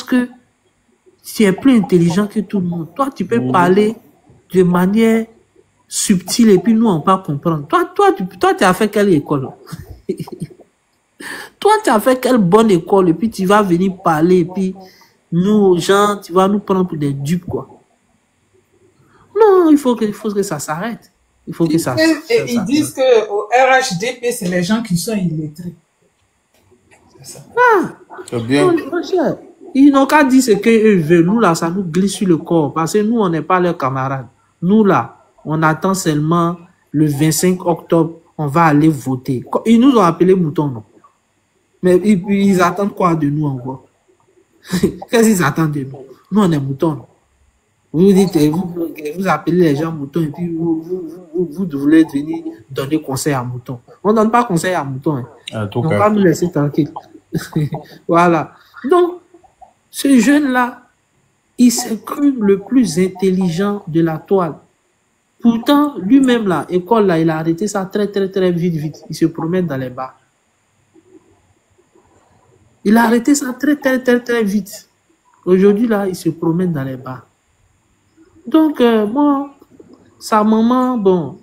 que tu es plus intelligent que tout le monde. Toi, tu peux parler de manière subtile et puis nous, on va comprendre. Toi, tu as fait quelle école? Toi, tu as fait quelle bonne école et puis tu vas venir parler et puis nous, gens, tu vas nous prendre pour des dupes, quoi. Non, il faut que ça s'arrête. Il faut que ça s'arrête. Ils disent qu'au RHDP, c'est les gens qui sont illettrés. C'est ça. Ah, c'est bien. Ils n'ont qu'à dire ce qu'ils veulent. Nous, là, ça nous glisse sur le corps. Parce que nous, on n'est pas leurs camarades. Nous, là, on attend seulement le 25 octobre, on va aller voter. Ils nous ont appelés moutons, non? Mais ils attendent quoi de nous encore? Qu'est-ce qu'ils attendent de nous? Nous, on est moutons, non? Vous dites, vous appelez les gens moutons et puis vous voulez venir donner conseil à moutons. On ne donne pas conseil à moutons. Hein. On va nous laisser tranquille. Voilà. Donc, ce jeune-là, il s'est cru le plus intelligent de la toile. Pourtant, lui-même, là, école, là, il a arrêté ça très, très, très vite. Il se promène dans les bars. Il a arrêté ça très, très, très, très vite. Aujourd'hui, là, il se promène dans les bars. Donc, bon, sa maman, bon,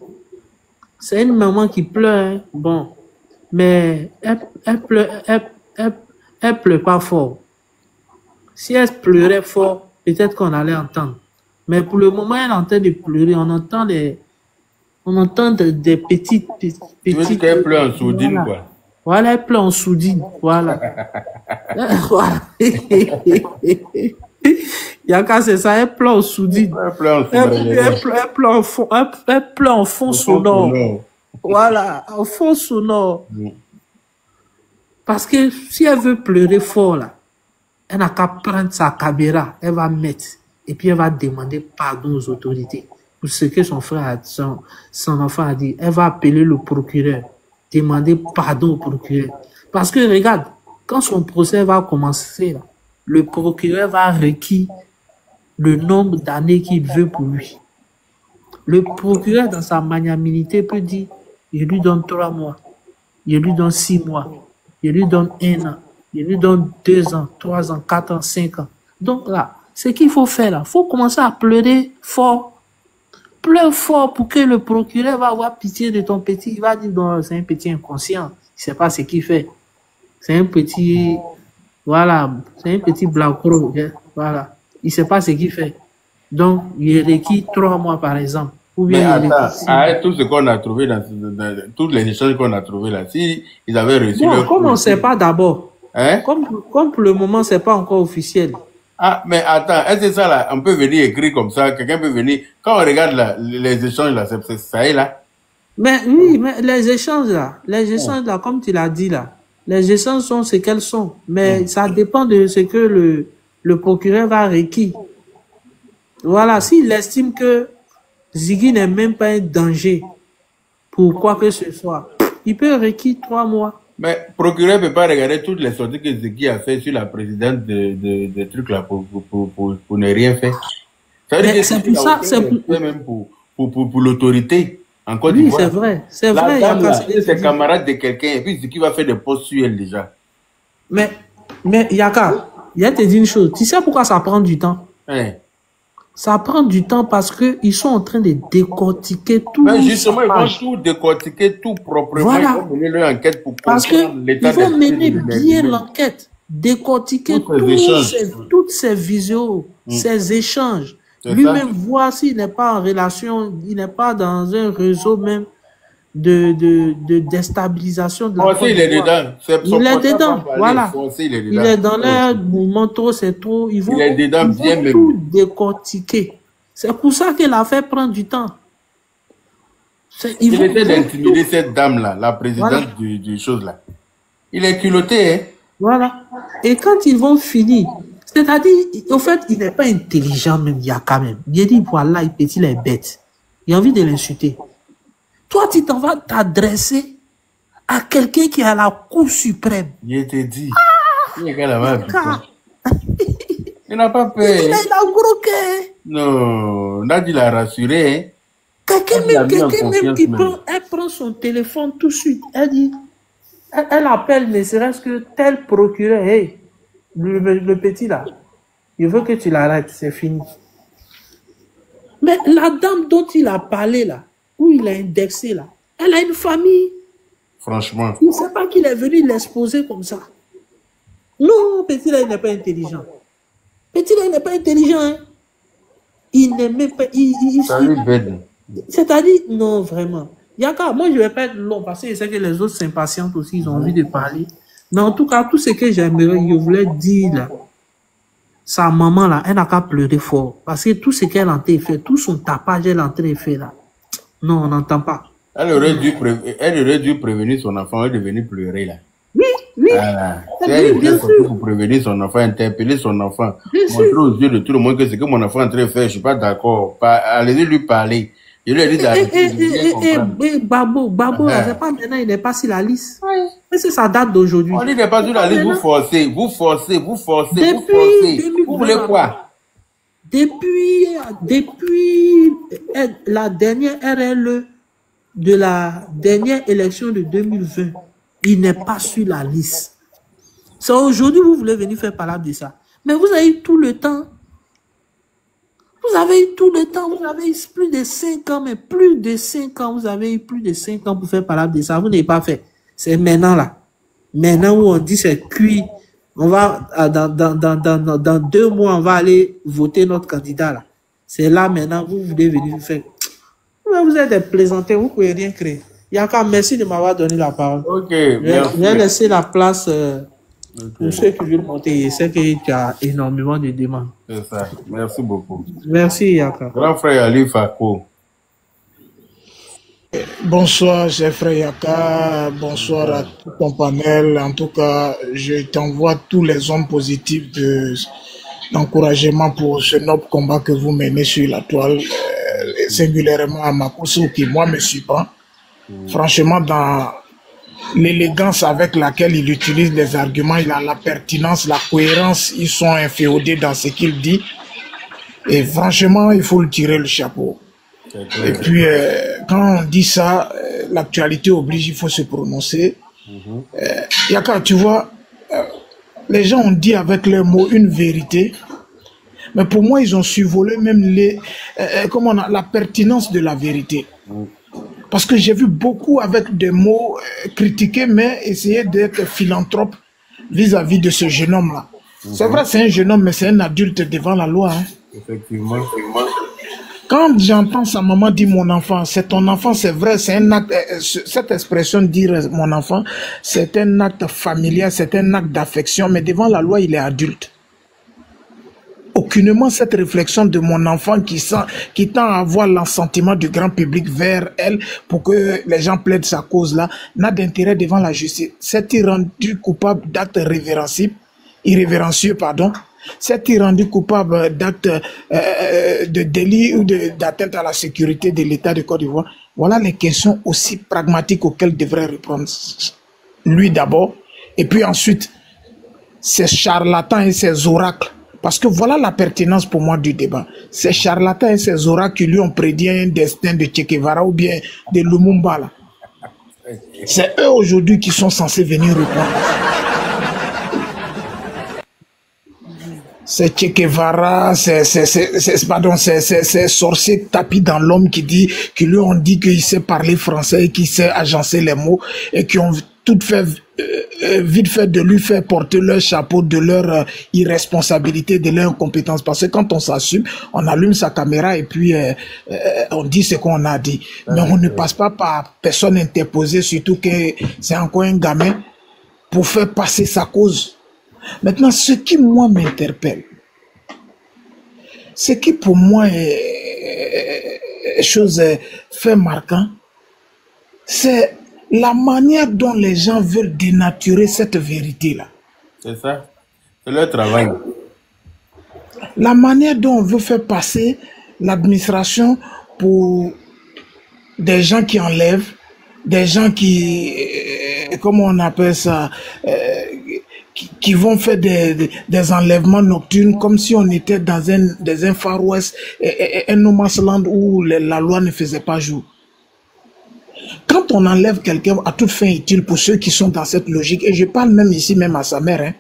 c'est une maman qui pleure, bon, mais elle pleure pas fort. Si elle pleurait fort, peut-être qu'on allait entendre. Mais pour le moment, elle est en train de pleurer. On entend des petites. Tu veux dire qu'elle pleure en sourdine, voilà. Quoi? Voilà, elle pleure en sourdine. Voilà. Voilà. Yaka, c'est ça, elle pleure en sourdine. Elle pleure en fond sonore. Voilà, en fond sonore. Parce que si elle veut pleurer fort, là, elle n'a qu'à prendre sa caméra, elle va mettre, et puis elle va demander pardon aux autorités pour ce que son frère, son enfant a dit. Elle va appeler le procureur, demander pardon au procureur. Parce que regarde, quand son procès va commencer, là, le procureur va requérir le nombre d'années qu'il veut pour lui. Le procureur, dans sa magnanimité, peut dire, je lui donne 3 mois, je lui donne 6 mois, je lui donne 1 an, je lui donne 2 ans, 3 ans, 4 ans, 5 ans. Donc là, ce qu'il faut faire là, il faut commencer à pleurer fort. Pleure fort pour que le procureur va avoir pitié de ton petit. Il va dire, non, c'est un petit inconscient. Il ne sait pas ce qu'il fait. C'est un petit, voilà, c'est un petit blacro. Voilà. Il ne sait pas ce qu'il fait. Donc, il requiert 3 mois par exemple. Ou bien mais attends, avec tout ce qu'on a trouvé dans tous les échanges qu'on a trouvés là, si ils avaient reçu bon, comme on ne sait pas d'abord, hein? Comme pour le moment, ce n'est pas encore officiel. Ah, mais attends, est-ce que ça là, on peut venir écrire comme ça, quelqu'un peut venir, quand on regarde là, les échanges là, c'est ça est là. Mais oui, mais les échanges là, comme tu l'as dit là, les échanges sont ce qu'elles sont. Mais ça dépend de ce que le procureur va requérir. Voilà, s'il estime que Ziggy n'est même pas un danger pour quoi que ce soit, il peut requérir 3 mois. Mais le procureur ne peut pas regarder toutes les sorties que Ziggy a fait sur la présidente de trucs là pour ne rien faire. Ça veut dire que c'est pour ça, c'est même pour l'autorité. En Côte oui, d'Ivoire. c'est vrai. C'est vrai. C'est camarade de quelqu'un et puis Ziggy va faire des posts sur elle déjà. Mais Yaka, il y a te dire une chose. Tu sais pourquoi ça prend du temps? Hein? Ça prend du temps parce que ils sont en train de décortiquer tout. Mais justement, ils vont tout décortiquer, tout proprement. Voilà. Ils vont mener leur enquête pour parce que ils vont mener bien l'enquête, décortiquer toutes ces visios, ces échanges. Lui-même voir s'il n'est pas en relation, il n'est pas dans un réseau même de déstabilisation de la Français, il est dedans. Il est dedans, voilà. Français, il est dedans. Il est dans leur mouvement trop, c'est trop. Ils vont tout décortiquer. C'est pour ça que l'affaire prend du temps. Il essaie d'intimider cette dame-là, la présidente du chose-là. Il est culotté, hein. Voilà. Et quand ils vont finir, c'est-à-dire, au fait, il n'est pas intelligent même, il y a quand même. Il dit, voilà, il petit, il est bête. Il a envie de l'insulter. Toi, tu t'en vas t'adresser à quelqu'un qui est à la Cour suprême. Il te dit. Il n'a pas peur. Il a gros cœur. Non, Nadi l'a rassuré. Hein. Quelqu'un même qui prend, elle prend son téléphone tout de suite. Elle dit, elle appelle ne serait-ce que tel procureur. Hey, le petit là, Je veux que tu l'arrêtes, c'est fini. Mais la dame dont il a parlé là, où il a indexé là, elle a une famille. Franchement. Il ne sait pas qu'il est venu l'exposer comme ça. Non, petit là, il n'est pas intelligent. Petit là, il n'est pas intelligent. Hein. Il n'est même pas... C'est-à-dire, non, vraiment. Yaka, moi, je ne vais pas être long parce que je sais que les autres s'impatientent aussi, ils ont envie de parler. Mais en tout cas, tout ce que j'aimerais, je voulais dire là, sa maman là, elle n'a qu'à pleurer fort. Parce que tout ce qu'elle a en train de faire, tout son tapage, elle a en train de faire là. Non, on n'entend pas. Elle aurait dû prévenir son enfant, elle est venue pleurer là. Oui, oui. Voilà. Elle bien sûr. Pour prévenir son enfant, interpeller son enfant, montrer aux yeux de tout le monde que ce que mon enfant est en train de faire, je ne suis pas d'accord. Allez-y lui parler. Je lui ai dit d'arrêter. Babo, c'est pas maintenant, il n'est pas sur la liste. Oui. C'est sa date d'aujourd'hui. On dit qu'il n'est pas sur la liste, vous forcez. Vous voulez quoi? Depuis la dernière RLE de la dernière élection de 2020, il n'est pas sur la liste. C'est aujourd'hui que vous voulez venir faire parler de ça. Mais vous avez eu tout le temps. Vous avez eu tout le temps. Vous avez eu plus de 5 ans, mais plus de 5 ans. Vous avez eu plus de 5 ans pour faire parler de ça. Vous n'avez pas fait. C'est maintenant là. Maintenant où on dit c'est cuit. On va, dans 2 mois, on va aller voter notre candidat là. C'est là maintenant, vous voulez venir faire. Vous êtes des plaisantins, vous ne pouvez rien créer. Yaka, merci de m'avoir donné la parole. Ok, merci. Je vais laisser la place pour ceux qui veulent monter. Je sais qu'il y a énormément de demandes. C'est ça. Merci beaucoup. Merci, Yaka. Grand frère Ali Fako. Bonsoir, cher frère Yaka. Bonsoir à tout ton panel. En tout cas, je t'envoie tous les hommes positifs d'encouragement pour ce noble combat que vous menez sur la toile, singulièrement à Makosso qui, moi, me surprend. Franchement, dans l'élégance avec laquelle il utilise les arguments, il a la pertinence, la cohérence, ils sont inféodés dans ce qu'il dit. Et franchement, il faut le tirer le chapeau. Et puis, quand on dit ça, l'actualité oblige, il faut se prononcer. Yaka, tu vois, les gens ont dit avec leurs mots une vérité, mais pour moi, ils ont survolé même la pertinence de la vérité. Parce que j'ai vu beaucoup avec des mots critiquer, mais essayer d'être philanthrope vis-à-vis de ce jeune homme-là. C'est vrai, c'est un jeune homme, mais c'est un adulte devant la loi. Hein. Effectivement. Quand j'entends sa maman dire mon enfant, c'est ton enfant, c'est vrai, c'est un acte, cette expression dire mon enfant, c'est un acte familial, c'est un acte d'affection, mais devant la loi, il est adulte. Aucunement cette réflexion de mon enfant qui tend à avoir l'assentiment du grand public vers elle pour que les gens plaident sa cause là, n'a d'intérêt devant la justice. S'est-il rendu coupable d'actes irrévérencieux, s'est-il rendu coupable d'actes de délit ou d'atteinte à la sécurité de l'État de Côte d'Ivoire? Voilà les questions aussi pragmatiques auxquelles devrait répondre lui d'abord, et puis ensuite ces charlatans et ces oracles. Parce que voilà la pertinence pour moi du débat. Ces charlatans et ces oracles qui lui ont prédit un destin de Che Guevara ou bien de Lumumba là. C'est eux aujourd'hui qui sont censés venir répondre. C'est Che Guevara, c'est sorcier tapis dans l'homme qui lui ont dit qu'il sait parler français et qu'il sait agencer les mots et qui ont tout fait vite fait de lui faire porter leur chapeau de leur irresponsabilité, de leur incompétence. Parce que quand on s'assume, on allume sa caméra et puis on dit ce qu'on a dit. Mais on ne passe pas par personne interposée, surtout que c'est encore un gamin, pour faire passer sa cause. Maintenant, ce qui, moi, m'interpelle, ce qui, pour moi, est fait marquant, c'est la manière dont les gens veulent dénaturer cette vérité-là. C'est ça. C'est leur travail. La manière dont on veut faire passer l'administration pour des gens qui enlèvent, des gens qui, comment on appelle ça, qui vont faire des enlèvements nocturnes comme si on était dans un Far West, un no man's land où la loi ne faisait pas jour. Quand on enlève quelqu'un à toute fin utile pour ceux qui sont dans cette logique, et je parle même ici, même à sa mère, hein,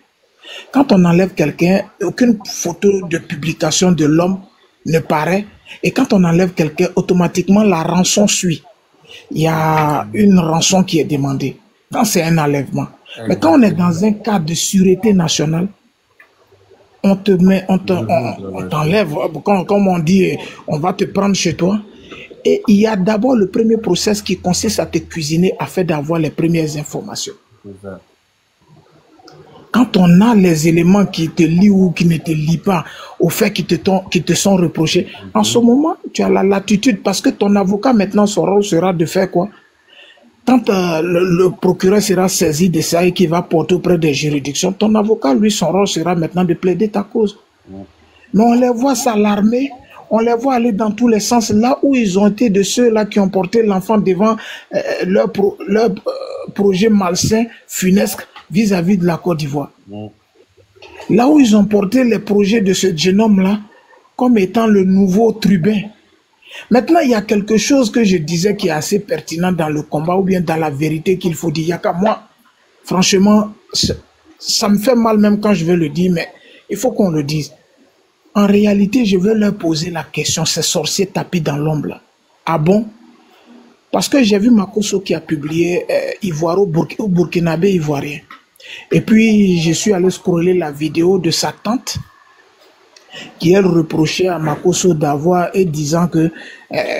Quand on enlève quelqu'un, aucune photo de publication de l'homme ne paraît. Et quand on enlève quelqu'un, automatiquement la rançon suit. Il y a une rançon qui est demandée quand c'est un enlèvement. Mais quand on est dans un cas de sûreté nationale, on t'enlève, comme on dit, on va te prendre chez toi. Et il y a d'abord le premier process qui consiste à te cuisiner afin d'avoir les premières informations. Quand on a les éléments qui te lient ou qui ne te lient pas au fait qui te sont reprochés, en ce moment, tu as la latitude parce que ton avocat, maintenant, son rôle sera de faire quoi? Quand le procureur sera saisi de ça et qu'il va porter auprès des juridictions, ton avocat, lui, son rôle sera maintenant de plaider ta cause. Mais on les voit s'alarmer, on les voit aller dans tous les sens, là où ils ont été de ceux-là qui ont porté l'enfant devant leur projet malsain, funeste, vis-à-vis de la Côte d'Ivoire. Là où ils ont porté les projets de ce jeune homme-là comme étant le nouveau tribun. Maintenant, il y a quelque chose que je disais qui est assez pertinent dans le combat ou bien dans la vérité qu'il faut dire. Yaka, moi, franchement, ça me fait mal même quand je vais le dire, mais il faut qu'on le dise. En réalité, je veux leur poser la question, ces sorciers tapis dans l'ombre là. Ah bon? Parce que j'ai vu Makosso qui a publié Ivoiro Burkinabé ivoirien. Et puis, je suis allé scroller la vidéo de sa tante qui, elle, reprochait à Makosso d'avoir et disant que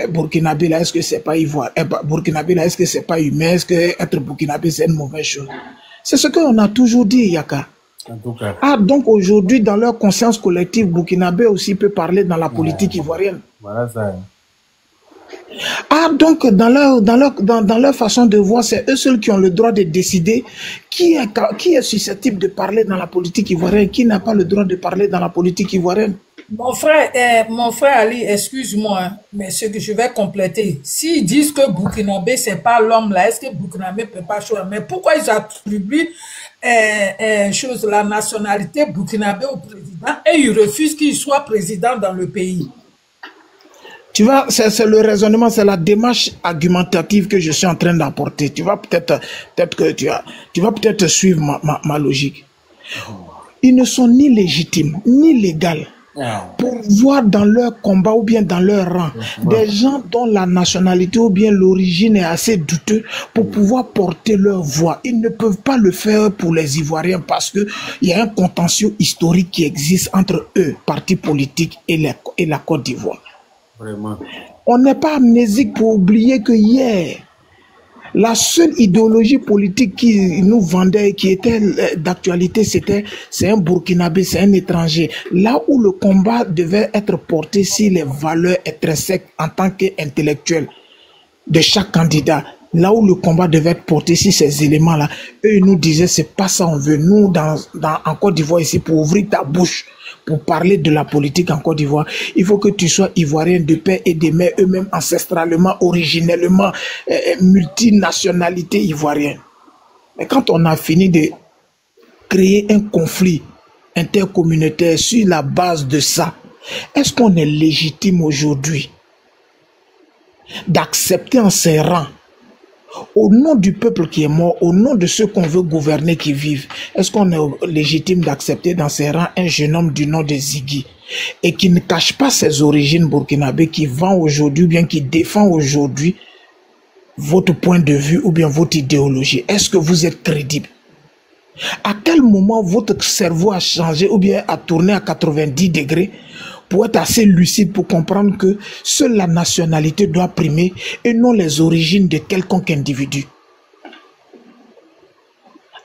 Burkinabé, là, est-ce que c'est pas ivoire? Burkinabé, là, est-ce que c'est pas humain? Est-ce que être Burkinabé, c'est une mauvaise chose? C'est ce qu'on a toujours dit, Yaka. En tout cas. Ah, donc aujourd'hui, dans leur conscience collective, Burkinabé aussi peut parler dans la politique ivoirienne. Voilà ça. Ah, donc dans leur façon de voir, c'est eux seuls qui ont le droit de décider qui est susceptible de parler dans la politique ivoirienne, qui n'a pas le droit de parler dans la politique ivoirienne. Mon frère Ali, excuse-moi, hein, mais ce que je vais compléter, s'ils disent que Burkinabé, c'est pas l'homme là, est-ce que Burkinabé peut pas choisir? Mais pourquoi ils attribuent la nationalité Burkinabé au président et ils refusent qu'il soit président dans le pays? Tu vois, c'est le raisonnement, c'est la démarche argumentative que je suis en train d'apporter. Tu vas peut-être suivre ma logique. Ils ne sont ni légitimes, ni légaux pour voir dans leur combat ou bien dans leur rang des gens dont la nationalité ou bien l'origine est assez douteuse pour pouvoir porter leur voix. Ils ne peuvent pas le faire pour les Ivoiriens parce qu'il y a un contentieux historique qui existe entre eux, partis politiques, et la Côte d'Ivoire. Vraiment. On n'est pas amnésique pour oublier que hier, la seule idéologie politique qui nous vendait, qui était d'actualité, c'est un Burkinabé, c'est un étranger. Là où le combat devait être porté sur les valeurs intrinsèques en tant qu'intellectuel de chaque candidat, là où le combat devait être porté sur ces éléments-là, eux nous disaient c'est pas ça on veut. Nous, en Côte d'Ivoire ici, pour ouvrir ta bouche, pour parler de la politique en Côte d'Ivoire, il faut que tu sois ivoirien de paix et de mères, eux-mêmes ancestralement, originellement, multinationalité ivoirienne. Mais quand on a fini de créer un conflit intercommunautaire sur la base de ça, est-ce qu'on est légitime aujourd'hui d'accepter en ses rangs, au nom du peuple qui est mort, au nom de ceux qu'on veut gouverner qui vivent, est-ce qu'on est légitime d'accepter dans ses rangs un jeune homme du nom de Ziggy et qui ne cache pas ses origines burkinabé, qui vend aujourd'hui, bien qui défend aujourd'hui votre point de vue ou bien votre idéologie? Est-ce que vous êtes crédible? À quel moment votre cerveau a changé ou bien a tourné à 90 degrés pour être assez lucide pour comprendre que seule la nationalité doit primer et non les origines de quelconque individu?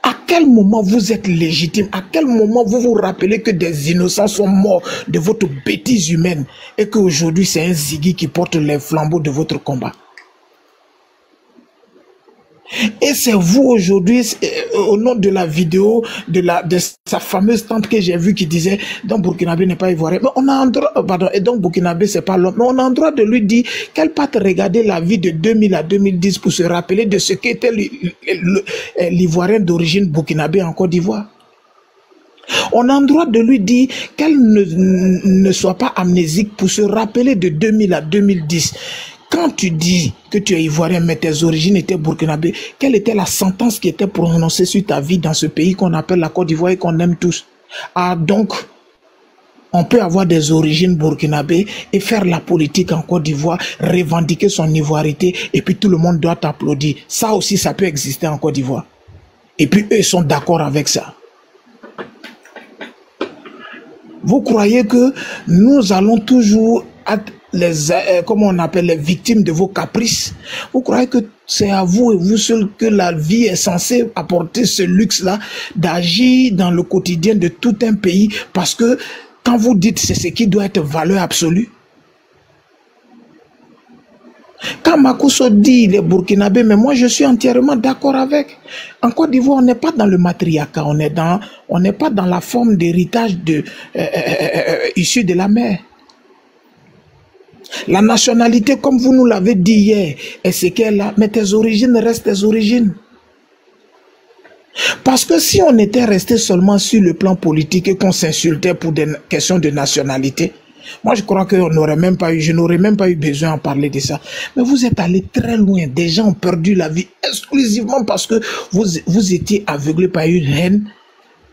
À quel moment vous êtes légitime? À quel moment vous vous rappelez que des innocents sont morts de votre bêtise humaine et qu'aujourd'hui c'est un Ziggy qui porte les flambeaux de votre combat? Et c'est vous aujourd'hui, au nom de la vidéo de sa fameuse tante que j'ai vue qui disait donc Burkinabé n'est pas ivoirien. Mais on a un droit, pardon, et donc Burkinabé c'est pas l'homme. Mais on a un droit de lui dire qu'elle parte regarder la vie de 2000 à 2010 pour se rappeler de ce qu'était l'ivoirien d'origine burkinabé en Côte d'Ivoire. On a un droit de lui dire qu'elle ne soit pas amnésique pour se rappeler de 2000 à 2010. Quand tu dis que tu es ivoirien, mais tes origines étaient burkinabé, quelle était la sentence qui était prononcée sur ta vie dans ce pays qu'on appelle la Côte d'Ivoire et qu'on aime tous? Ah, donc, on peut avoir des origines burkinabé et faire la politique en Côte d'Ivoire, revendiquer son ivoirité, et puis tout le monde doit applaudir. Ça aussi, ça peut exister en Côte d'Ivoire. Et puis eux sont d'accord avec ça. Vous croyez que nous allons toujours être comment on appelle, les victimes de vos caprices? Vous croyez que c'est à vous et vous seul que la vie est censée apporter ce luxe-là d'agir dans le quotidien de tout un pays, parce que quand vous dites c'est ce qui doit être valeur absolue? Quand Makosso dit les Burkinabés, mais moi je suis entièrement d'accord avec. En Côte d'Ivoire, on n'est pas dans le matriarcat, on n'est pas dans la forme d'héritage issu de la mer. La nationalité, comme vous nous l'avez dit hier, est ce qu'elle a, mais tes origines restent tes origines. Parce que si on était resté seulement sur le plan politique et qu'on s'insultait pour des questions de nationalité, moi je crois que je n'aurais même pas eu besoin d'en parler de ça. Mais vous êtes allé très loin. Des gens ont perdu la vie exclusivement parce que vous étiez aveuglé par une haine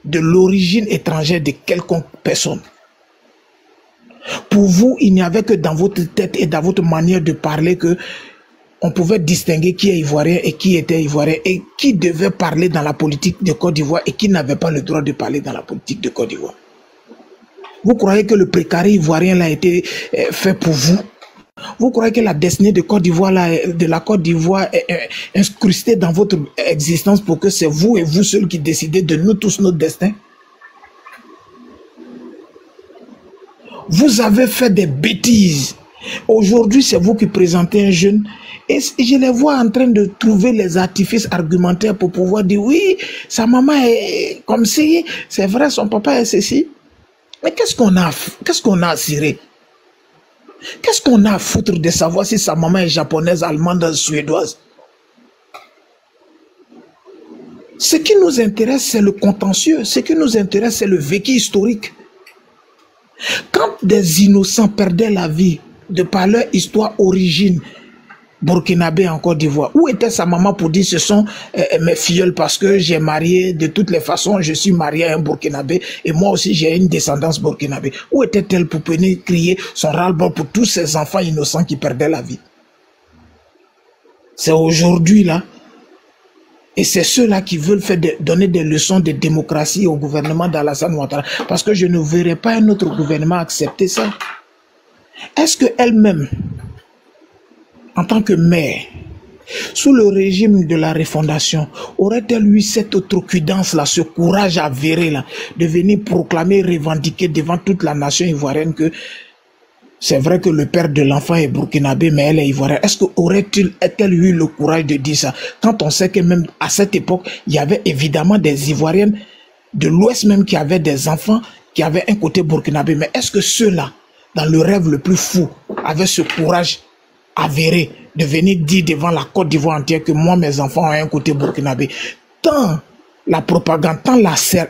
de l'origine étrangère de quelconque personne. Pour vous, il n'y avait que dans votre tête et dans votre manière de parler que on pouvait distinguer qui est ivoirien et qui était ivoirien et qui devait parler dans la politique de Côte d'Ivoire et qui n'avait pas le droit de parler dans la politique de Côte d'Ivoire. Vous croyez que le précaré ivoirien a été fait pour vous? Vous croyez que la destinée de la Côte d'Ivoire est incrustée dans votre existence pour que c'est vous et vous seuls qui décidez de nous tous notre destin? Vous avez fait des bêtises. Aujourd'hui, c'est vous qui présentez un jeune. Et je les vois en train de trouver les artifices argumentaires pour pouvoir dire oui, sa maman est comme si, c'est vrai, son papa est ceci. Mais qu'est-ce qu'on a à cirer? Qu'est-ce qu'on a à foutre de savoir si sa maman est japonaise, allemande, suédoise? Ce qui nous intéresse, c'est le contentieux. Ce qui nous intéresse, c'est le vécu historique. Quand des innocents perdaient la vie de par leur histoire origine burkinabé en Côte d'Ivoire, où était sa maman pour dire ce sont mes filleuls parce que j'ai marié, de toutes les façons, je suis marié à un burkinabé et moi aussi j'ai une descendance burkinabé? Où était-elle pour venir crier son ras-le-bol pour tous ces enfants innocents qui perdaient la vie? C'est aujourd'hui là. Et c'est ceux-là qui veulent donner des leçons de démocratie au gouvernement d'Alassane Ouattara. Parce que je ne verrai pas un autre gouvernement accepter ça. Est-ce qu'elle-même, en tant que mère, sous le régime de la refondation, aurait-elle eu cette outrecuidance-là, ce courage avéré là, de venir proclamer, revendiquer devant toute la nation ivoirienne que c'est vrai que le père de l'enfant est burkinabé, mais elle est ivoirienne? Est-ce qu'aurait-elle eu le courage de dire ça? Quand on sait que même à cette époque, il y avait évidemment des Ivoiriennes de l'Ouest même qui avaient des enfants qui avaient un côté burkinabé. Mais est-ce que ceux-là, dans le rêve le plus fou, avaient ce courage avéré de venir dire devant la Côte d'Ivoire entière que moi, mes enfants ont un côté burkinabé? Tant la propagande, tant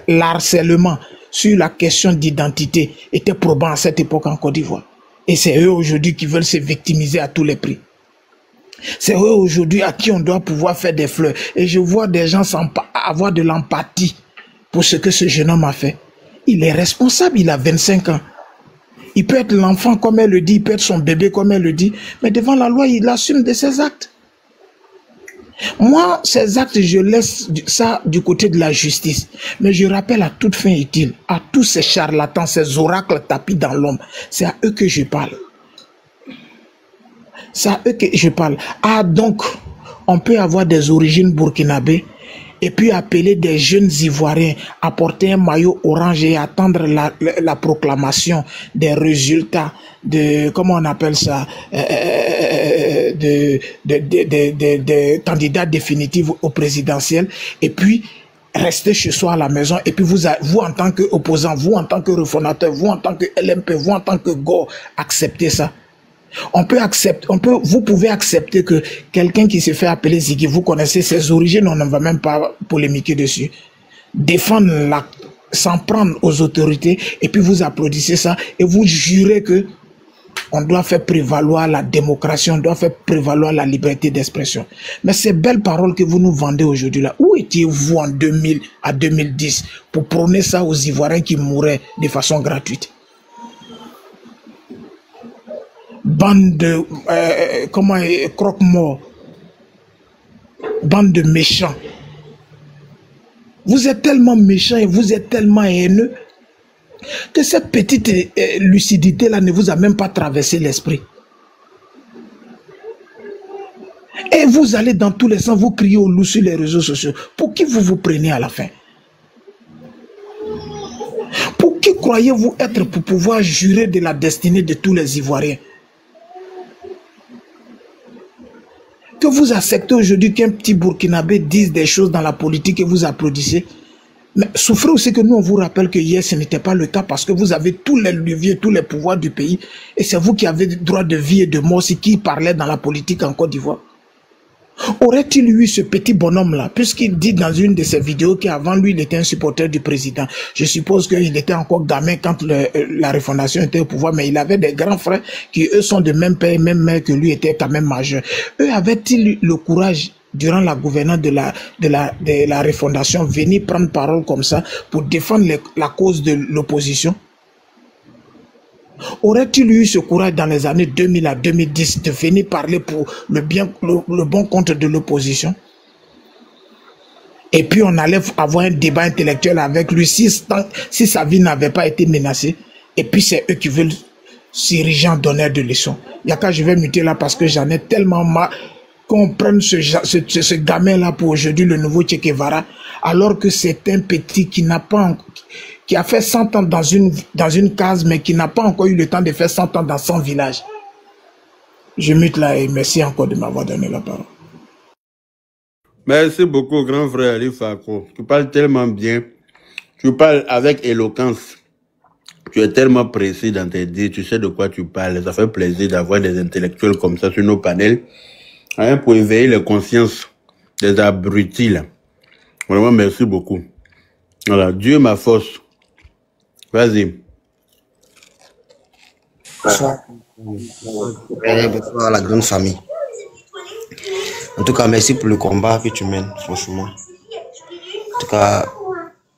l'harcèlement sur la question d'identité était probant à cette époque en Côte d'Ivoire. Et c'est eux aujourd'hui qui veulent se victimiser à tous les prix. C'est eux aujourd'hui à qui on doit pouvoir faire des fleurs. Et je vois des gens avoir de l'empathie pour ce que ce jeune homme a fait. Il est responsable, il a 25 ans. Il peut être l'enfant comme elle le dit, il peut être son bébé comme elle le dit. Mais devant la loi, il assume de ses actes. Moi, ces actes, je laisse ça du côté de la justice. Mais je rappelle à toute fin utile, à tous ces charlatans, ces oracles tapis dans l'ombre, c'est à eux que je parle. C'est à eux que je parle. Ah, donc, on peut avoir des origines burkinabées et puis appeler des jeunes Ivoiriens à porter un maillot orange et attendre la proclamation des résultats de, comment on appelle ça, de candidats définitifs au présidentiel, et puis rester chez soi à la maison, et puis vous en tant qu'opposant, vous en tant que refondateur, vous en tant que LMP, vous en tant que GO, acceptez ça. Vous pouvez accepter que quelqu'un qui se fait appeler Ziggy, vous connaissez ses origines, on ne va même pas polémiquer dessus. Défendre s'en prendre aux autorités, et puis vous applaudissez ça, et vous jurez que on doit faire prévaloir la démocratie, on doit faire prévaloir la liberté d'expression. Mais ces belles paroles que vous nous vendez aujourd'hui là, où étiez-vous en 2000 à 2010 pour prôner ça aux Ivoiriens qui mouraient de façon gratuite? Bande de croque-morts, bande de méchants. Vous êtes tellement méchants et vous êtes tellement haineux que cette petite lucidité-là ne vous a même pas traversé l'esprit. Et vous allez dans tous les sens, vous criez au loup sur les réseaux sociaux. Pour qui vous vous prenez à la fin? Pour qui croyez-vous être pour pouvoir jurer de la destinée de tous les Ivoiriens? Que vous acceptez aujourd'hui qu'un petit Burkinabé dise des choses dans la politique et vous applaudissez. Mais souffrez aussi que nous, on vous rappelle que hier, ce n'était pas le cas parce que vous avez tous les leviers, tous les pouvoirs du pays. Et c'est vous qui avez le droit de vie et de mort, c'est qui parlait dans la politique en Côte d'Ivoire. Aurait-il eu ce petit bonhomme-là, puisqu'il dit dans une de ses vidéos qu'avant lui, il était un supporter du président. Je suppose qu'il était encore gamin quand la refondation était au pouvoir, mais il avait des grands frères qui, eux, sont de même père et même mère que lui, étaient quand même majeurs. Eux avaient-ils eu le courage, durant la gouvernance de la refondation, venir prendre parole comme ça pour défendre la cause de l'opposition? Aurait-il eu ce courage dans les années 2000 à 2010 de venir parler pour le bon compte de l'opposition? Et puis on allait avoir un débat intellectuel avec lui si sa vie n'avait pas été menacée. Et puis c'est eux qui veulent s'ériger en donneur de leçons. Il y a qu'à je vais muter là parce que j'en ai tellement marre qu'on prenne ce gamin-là pour aujourd'hui le nouveau Che Guevara, alors que c'est un petit qui a fait 100 ans dans une case, mais qui n'a pas encore eu le temps de faire 100 ans dans 100 villages. Je mute là et merci encore de m'avoir donné la parole. Merci beaucoup, grand frère Ali Fako. Tu parles tellement bien. Tu parles avec éloquence. Tu es tellement précis dans tes dires. Tu sais de quoi tu parles. Ça fait plaisir d'avoir des intellectuels comme ça sur nos panels. Hein, pour éveiller les consciences des abrutis là. Vraiment, merci beaucoup. Voilà, Dieu ma force. Vas-y. Bonsoir. Bonsoir à la grande famille. En tout cas, merci pour le combat que tu mènes, franchement. En tout cas,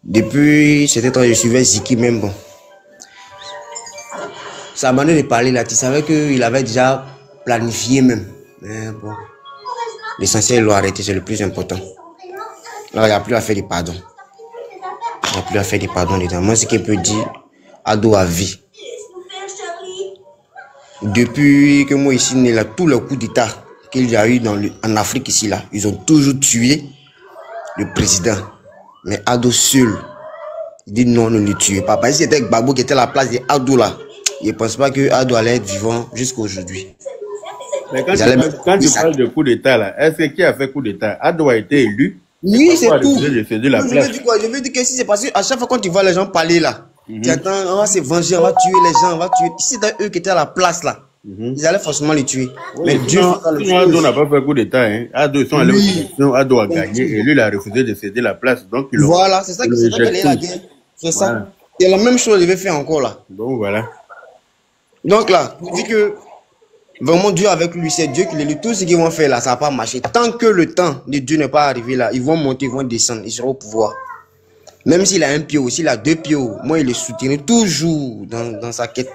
depuis cet temps, je suivais Ziki même. Bon. Sa manière de parler là, tu savais qu'il avait déjà planifié même. Mais bon, l'essentiel, il l'a arrêté, c'est le plus important. Là, il n'y a plus à faire des pardons. Il n'y a plus à faire des pardons dedans. Moi, ce qu'il peut dire, Ado à vie. Depuis que moi ici, là, tous les coups d'État qu'il y a eu en Afrique ici, là, ils ont toujours tué le président. Mais Ado seul, il dit non, ne le tuez pas. Parce que c'était Gbagbo qui était à la place de Ado là. Il ne pense pas que Ado allait être vivant jusqu'à aujourd'hui. Mais quand tu parles de coup d'État là, est-ce que qui a fait coup d'État? Ado a été élu. Oui, c'est tout. Je veux dire que si c'est parce que à chaque fois quand tu vois les gens parler là, tu attends, on va se venger, on va tuer les gens, on va tuer. Si c'est eux qui étaient à la place là, ils allaient forcément les tuer. Oui, mais Dieu. Ado n'a pas fait coup d'État. Hein. Ado, ils sont allés aux élections, Ado a gagné et lui il a refusé de céder la place. Donc, voilà, c'est ça qui s'est fait la guerre. C'est ça. Et la même chose, il devait faire encore là. Donc voilà. Donc là, je dis que vraiment Dieu avec lui, c'est Dieu qui le tout ce qu'ils vont faire là, ça va pas marcher. Tant que le temps de Dieu n'est pas arrivé là, ils vont monter, ils vont descendre, ils seront au pouvoir. Même s'il a un pied ou s'il a deux pieds, moi il le soutiendrai toujours dans sa quête.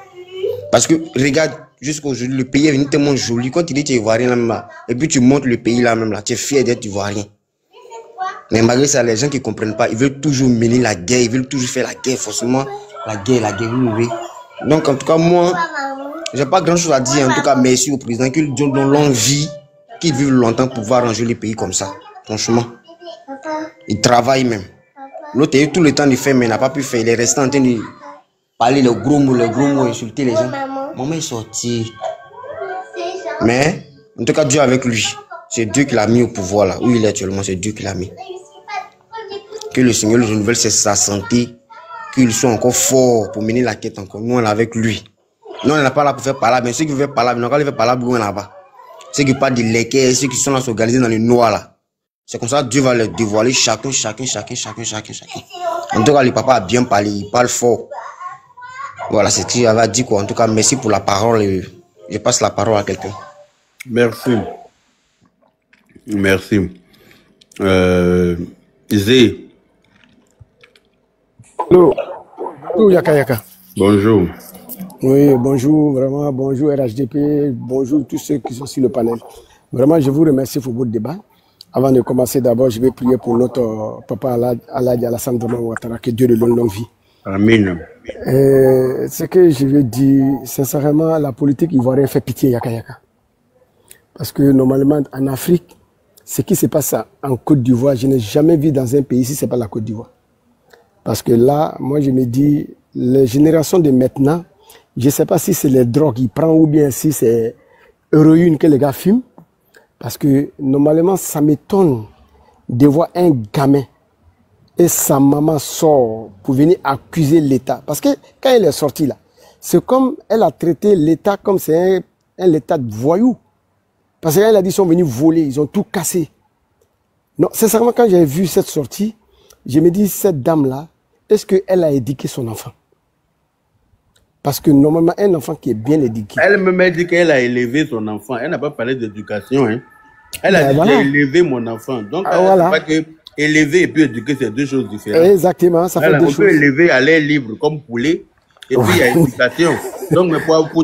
Parce que regarde, jusqu'à aujourd'hui, le pays est venu tellement joli. Quand tu dis que tu es ivoirien là, et puis tu montres le pays là même là, tu es fier d'être ivoirien. Mais malgré ça, les gens qui ne comprennent pas, ils veulent toujours mener la guerre, ils veulent toujours faire la guerre, forcément. La guerre, oui. Donc en tout cas, moi, j'ai pas grand chose à dire. En tout cas, merci au président, qu'il donne l'envie, qu'il vive longtemps pour pouvoir ranger les pays comme ça. Franchement. Il travaille même. L'autre a eu tout le temps de faire, mais il n'a pas pu faire. Il est resté en train de parler les gros mots, insulter les gens. Maman est sorti. Mais, en tout cas, Dieu avec lui. C'est Dieu qui l'a mis au pouvoir là. Où il est actuellement, c'est Dieu qui l'a mis. Que le Seigneur le renouvelle sa santé. Qu'il soit encore fort pour mener la quête encore. Nous, on est avec lui. Nous, on n'est pas là pour faire parler, mais ceux qui veulent parler, on va faire parler loin là-bas. Ceux qui parlent de l'équerre, ceux qui sont là s'organiser dans le noir là. C'est comme ça que Dieu va leur dévoiler chacun. En tout cas, le papa a bien parlé, il parle fort. Voilà, c'est ce qu'il avait dit quoi. En tout cas, merci pour la parole Je passe la parole à quelqu'un. Merci. Merci. Zé. Allô. Allô, Yaka Yaka. Bonjour. Oui, bonjour, vraiment, bonjour RHDP, bonjour tous ceux qui sont sur le panel. Vraiment, je vous remercie pour votre débat. Avant de commencer, d'abord, je vais prier pour notre papa Aladji Alassane Dramane Ouattara, que Dieu lui donne longue vie. Amen. Ce que je veux dire, sincèrement, la politique ivoirienne fait pitié, Yaka Yaka. Parce que normalement, en Afrique, ce qui se passe en Côte d'Ivoire, je n'ai jamais vu dans un pays si ce n'est pas la Côte d'Ivoire. Parce que là, moi, je me dis, les générations de maintenant, je ne sais pas si c'est les drogues qu'ils prennent ou bien si c'est héroïne que les gars fument. Parce que normalement, ça m'étonne de voir un gamin et sa maman sort pour venir accuser l'État. Parce que quand elle est sortie là, c'est comme elle a traité l'État comme c'est un État de voyous. Parce qu'elle a dit qu'ils sont venus voler, ils ont tout cassé. Non, sincèrement, quand j'ai vu cette sortie, je me dis, cette dame-là, est-ce qu'elle a éduqué son enfant? Parce que normalement, un enfant qui est bien éduqué... Elle m'a dit qu'elle a élevé son enfant. Elle n'a pas parlé d'éducation. Hein. Elle a dit voilà. j'ai élevé mon enfant. Donc, voilà. pas que élever et puis éduquer, c'est deux choses différentes. Exactement, ça fait deux choses. On peut élever à l'air libre comme poulet. Et puis, il y a éducation. Donc, mais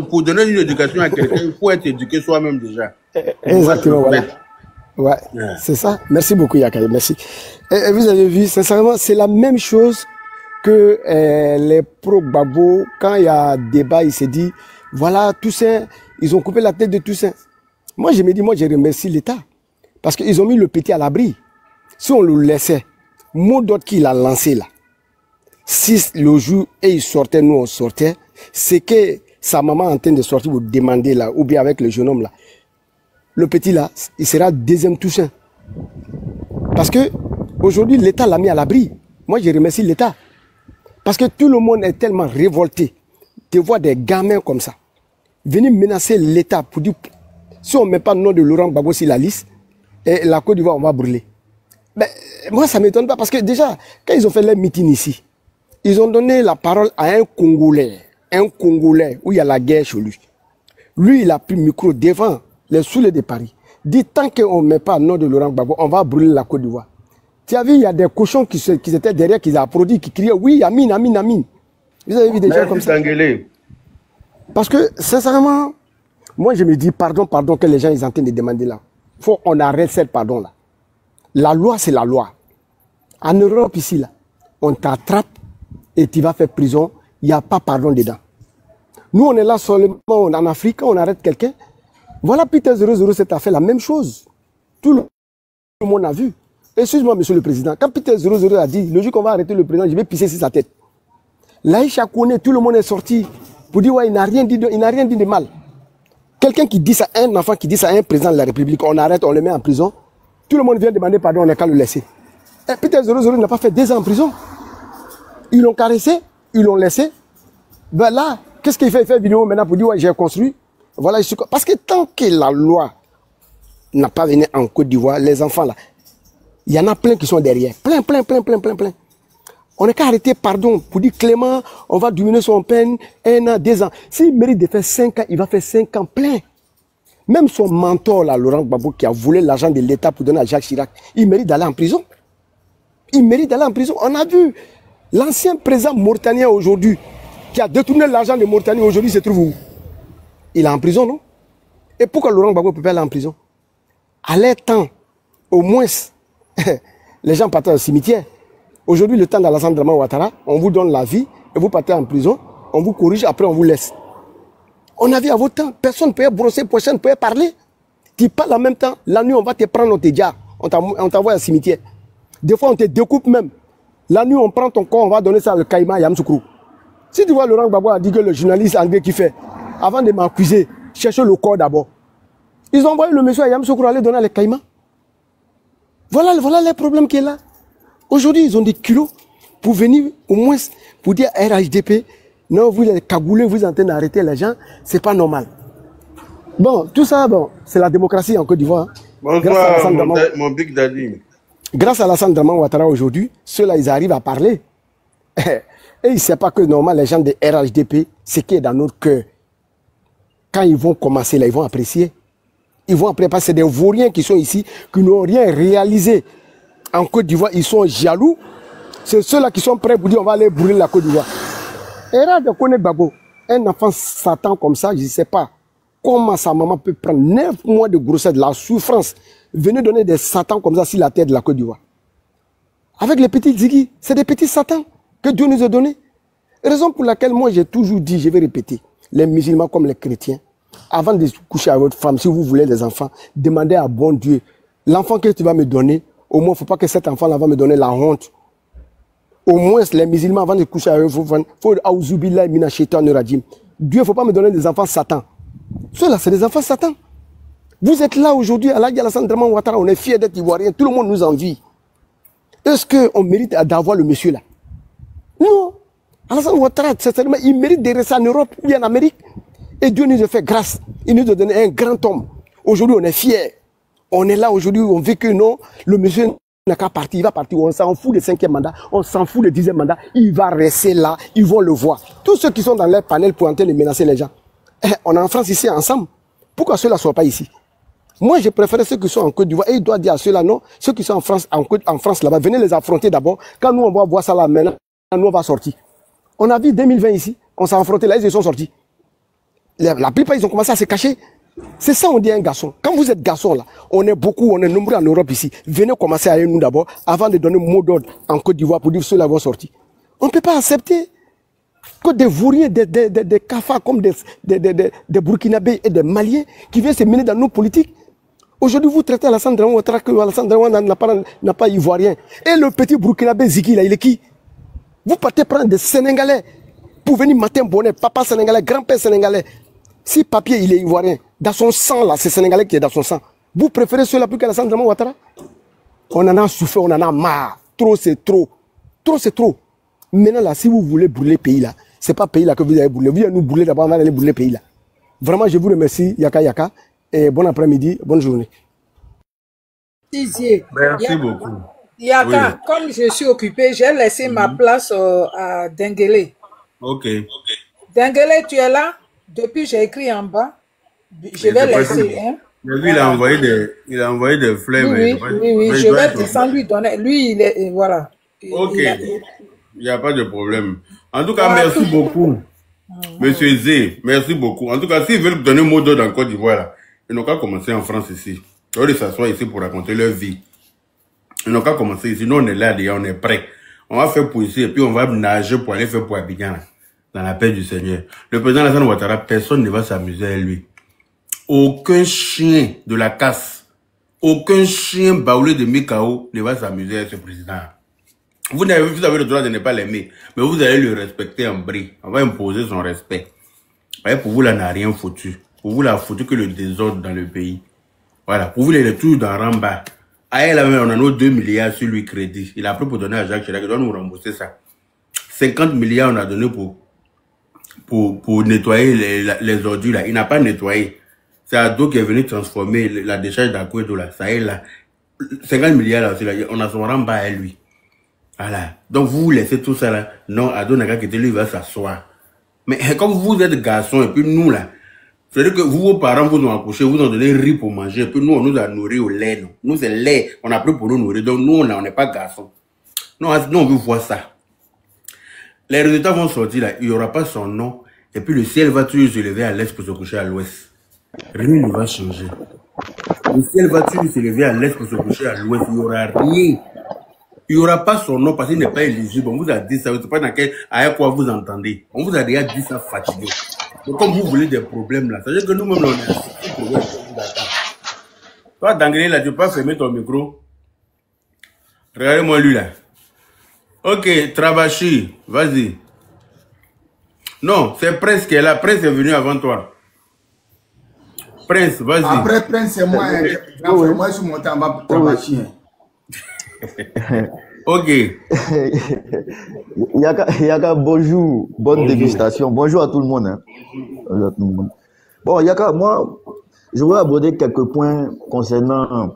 pour donner une éducation à quelqu'un, il faut être éduqué soi-même déjà. Exactement, voilà. Ouais, c'est ça. Merci beaucoup, Yaka. Merci. Et vous avez vu, sincèrement, c'est la même chose que les pro-Gbagbo, quand il y a débat, il s'est dit, voilà, Toussaint, ils ont coupé la tête de Toussaint. Moi, je me dis, moi, je remercie l'État. Parce qu'ils ont mis le petit à l'abri. Si on le laissait, mot d'ordre qu'il a lancé là, si le jour et il sortait, nous on sortait, c'est que sa maman est en train de sortir pour demander là, ou bien avec le jeune homme là, le petit là, il sera deuxième Toussaint. Parce que aujourd'hui, l'État l'a mis à l'abri. Moi, je remercie l'État. Parce que tout le monde est tellement révolté de voir des gamins comme ça venir menacer l'État pour dire, si on ne met pas le nom de Laurent Gbagbo sur la liste, et la Côte d'Ivoire, on va brûler. Ben, moi, ça ne m'étonne pas parce que déjà, quand ils ont fait leur meeting ici, ils ont donné la parole à un Congolais où il y a la guerre chez lui. Lui, il a pris le micro devant les soulets de Paris. Dit, tant qu'on ne met pas le nom de Laurent Gbagbo, on va brûler la Côte d'Ivoire. Tu as vu, il y a des cochons qui étaient derrière, qui ont applaudi, qui criaient, oui, Amin, Amin, Amin. Vous avez vu des gens comme ça? Parce que, sincèrement, moi, je me dis, pardon que les gens, ils sont en train de demander là. Il faut qu'on arrête cette pardon-là. La loi, c'est la loi. En Europe, ici, là, on t'attrape et tu vas faire prison. Il n'y a pas pardon dedans. Nous, on est là seulement en Afrique, on arrête quelqu'un. Voilà, Peter 007 a fait la même chose. Tout le monde a vu. Excuse-moi, monsieur le président. Quand Peter 00 a dit, le jour qu'on va arrêter le président, je vais pisser sur sa tête. Laïcha Kone, tout le monde est sorti pour dire, ouais, il n'a rien dit de mal. Quelqu'un qui dit ça à un enfant, qui dit ça à un président de la République, on arrête, on le met en prison. Tout le monde vient demander pardon, on n'a qu'à le laisser. Et Peter 00 n'a pas fait 2 ans en prison. Ils l'ont caressé, ils l'ont laissé. Ben là, qu'est-ce qu'il fait? Il fait une vidéo maintenant pour dire, ouais, j'ai construit. Voilà, parce que tant que la loi n'a pas venu en Côte d'Ivoire, les enfants là, il y en a plein qui sont derrière. Plein. On n'est qu'à arrêter, pardon, pour dire Clément, on va diminuer son peine 1 an, 2 ans. S'il mérite de faire 5 ans, il va faire 5 ans plein. Même son mentor, là, Laurent Gbagbo, qui a volé l'argent de l'État pour donner à Jacques Chirac, il mérite d'aller en prison. Il mérite d'aller en prison. On a vu l'ancien président mauritanien aujourd'hui, qui a détourné l'argent de Mauritanie, aujourd'hui se trouve où? Il est en prison, non? Et pourquoi Laurent Gbagbo ne peut pas aller en prison? À leur temps, au moins, les gens partent au cimetière. Aujourd'hui, le temps d'Alassane Dramane Ouattara, on vous donne la vie et vous partez en prison, on vous corrige, après on vous laisse. On a vu à votre temps, personne ne peut brosser, personne ne peut parler. Tu parles en même temps, la nuit on va te prendre, on te dit, on t'envoie au cimetière. Des fois on te découpe même. La nuit on prend ton corps, on va donner ça au Caïma Yamsoukro. Si tu vois Laurent Gbagbo a dit que le journaliste anglais qui fait, avant de m'accuser, cherchez le corps d'abord. Ils ont envoyé le monsieur à Yamsoukro aller donner le Caïma. Voilà les problèmes qu'il y a là. Aujourd'hui, ils ont des kilos pour venir au moins pour dire à RHDP, non, vous les cagoulés, vous êtes en train d'arrêter les gens, c'est pas normal. Bon, tout ça, bon, c'est la démocratie en Côte d'Ivoire. Hein. Bonsoir, mon Big Daddy. Grâce à Alassane Dramane Ouattara aujourd'hui, ceux-là, ils arrivent à parler. Et ils ne savent pas que normalement, les gens de RHDP, c'est qui est dans notre cœur. quand ils vont commencer là, ils vont apprécier. Ils vont apprécier parce que c'est des vauriens qui sont ici, qui n'ont rien réalisé. En Côte d'Ivoire, ils sont jaloux. C'est ceux-là qui sont prêts pour dire on va aller brûler la Côte d'Ivoire. Et là, de connaître Babo, un enfant Satan comme ça, je ne sais pas comment sa maman peut prendre 9 mois de grossesse, de la souffrance, venir donner des satans comme ça sur la terre de la Côte d'Ivoire. Avec les petits Ziggy, c'est des petits satans que Dieu nous a donnés. Raison pour laquelle moi j'ai toujours dit, je vais répéter, les musulmans comme les chrétiens, avant de coucher avec votre femme, si vous voulez des enfants, demandez à bon Dieu, l'enfant que tu vas me donner, au moins il ne faut pas que cet enfant-là va me donner la honte. Au moins les musulmans avant de coucher avec vous, il faut Aouzubillah mina shaitan rajim. Dieu, il ne faut pas me donner des enfants Satan. Ceux-là, c'est des enfants Satan. Vous êtes là aujourd'hui, à Alassane Draman Ouattara, on est fiers d'être ivoiriens, tout le monde nous envie. Est-ce qu'on mérite d'avoir le monsieur là? Non. Alassane Ouattara, certainement, il mérite de rester en Europe ou en Amérique. Et Dieu nous a fait grâce. Il nous a donné un grand homme. Aujourd'hui, on est fiers. On est là aujourd'hui, on veut que non, le monsieur n'a qu'à partir, il va partir. On s'en fout du 5e mandat, on s'en fout du 10e mandat. Il va rester là, ils vont le voir. Tous ceux qui sont dans leur panel pour entrer les menacer les gens. On est en France ici ensemble. Pourquoi ceux-là ne soient pas ici? Moi, je préfère ceux qui sont en Côte d'Ivoire. Et il doit dire à ceux-là, non, ceux qui sont en France, en France là-bas, venez les affronter d'abord. Quand nous, on va voir ça là maintenant, nous, on va sortir. On a vu 2020 ici, on s'est affronté là, ils sont sortis. La plupart, ils ont commencé à se cacher. C'est ça, on dit un garçon. Quand vous êtes garçon là, on est beaucoup, on est nombreux en Europe ici. Venez commencer à nous d'abord, avant de donner mot d'ordre en Côte d'Ivoire pour dire ceux-là vont sortir. On ne peut pas accepter que des vauriens, des cafards comme des Burkinabés et des Maliens qui viennent se mêler dans nos politiques. Aujourd'hui, vous traitez Alassane Draman Ouattara que Alassane Draman n'a pas ivoirien. Et le petit Burkinabé Ziki, là, il est qui? Vous partez prendre des Sénégalais pour venir matin bonnet, papa sénégalais, grand-père sénégalais. Si papier, il est ivoirien, dans son sang, là, c'est sénégalais qui est dans son sang. Vous préférez ceux-là plus qu'Alassane Draman Ouattara? On en a souffert, on en a marre. Trop, c'est trop. Trop, c'est trop. Maintenant, là, si vous voulez brûler le pays, là, c'est pas le pays là que vous allez brûler. Vous allez nous brûler d'abord, on va aller brûler le pays, là. Vraiment, je vous remercie, Yaka Yaka. Et bon après-midi, bonne journée. Didier, Merci beaucoup. Yaka, Oui. comme je suis occupé, j'ai laissé ma place à Dengele. Ok. Dengele, tu es là? Depuis, j'ai écrit en bas. Je vais laisser. Hein? Mais lui, il a envoyé des fleurs. Oui, je vais descendre lui donner. Lui, il est. Voilà. Ok. Il n'y a pas de problème. En tout cas, merci beaucoup. Monsieur Zé, merci beaucoup. En tout cas, s'ils veulent donner un mot d'ordre en Côte d'Ivoire, là, ils n'ont qu'à commencer en France ici. Ils doivent s'asseoir ici pour raconter leur vie. Ils n'ont qu'à commencer ici. Nous, on est là déjà, on est prêts. On va faire pour ici et puis on va nager pour aller faire pour Abidjan, là, dans la paix du Seigneur. Le président Alassane Ouattara, personne ne va s'amuser à lui. Aucun chien de la casse, aucun chien baoulé de Mikao ne va s'amuser à ce président. Vous avez le droit de ne pas l'aimer, mais vous allez le respecter en bris. On va imposer son respect. Pour vous, là, n'a rien foutu. Pour vous, là, foutu que le désordre dans le pays. Voilà. Pour vous, il est toujours dans Ramba. À elle, on a nos 2 milliards sur lui crédit. Il a pris pour donner à Jacques Chirac. Il doit nous rembourser ça. 50 milliards, on a donné pour nettoyer les ordures, là. Il n'a pas nettoyé. C'est Ado qui est venu transformer la décharge d'Akwédo, là. Ça est, là. 50 milliards, là aussi, là. On a son Ramba à lui. Voilà. Donc, vous laissez tout ça là. Non, Ado n'a qu'à quitter, lui, il va s'asseoir. Mais comme vous êtes garçon, et puis nous, là, c'est-à-dire que vous, vos parents, vous ont accouché, vous ont donné riz pour manger, et puis nous, on nous a nourri au lait, non. Nous, c'est lait, on a pris pour nous nourrir. Donc, nous, on n'est pas garçon. Non, nous, on veut voir ça. Les résultats vont sortir, là. Il n'y aura pas son nom. Et puis, le ciel va toujours se lever à l'est pour se coucher à l'ouest. Rien ne va changer. Le ciel va toujours se lever à l'est pour se coucher à l'ouest. Il n'y aura rien. Il n'y aura pas son nom parce qu'il n'est pas éligible. On vous a dit ça. Je ne sais pas à quoi vous entendez. On vous a déjà dit ça fatigué. Donc, comme vous voulez des problèmes là, ça veut dire que nous-mêmes, on a des problèmes. Toi, Danguélé, là, tu peux pas fermer ton micro. Regardez-moi lui là. Ok, Trabachi, vas-y. Non, c'est Prince qui est là. Prince est venu avant toi. Prince, vas-y. Après Prince, c'est moi. Moi, je suis monté en bas pour Trabachi. Ok. Yaka, bonjour. Bonne dégustation. Bonjour à tout le monde. Hein. Bonjour à tout le monde. Bon, Yaka, moi, je voudrais aborder quelques points concernant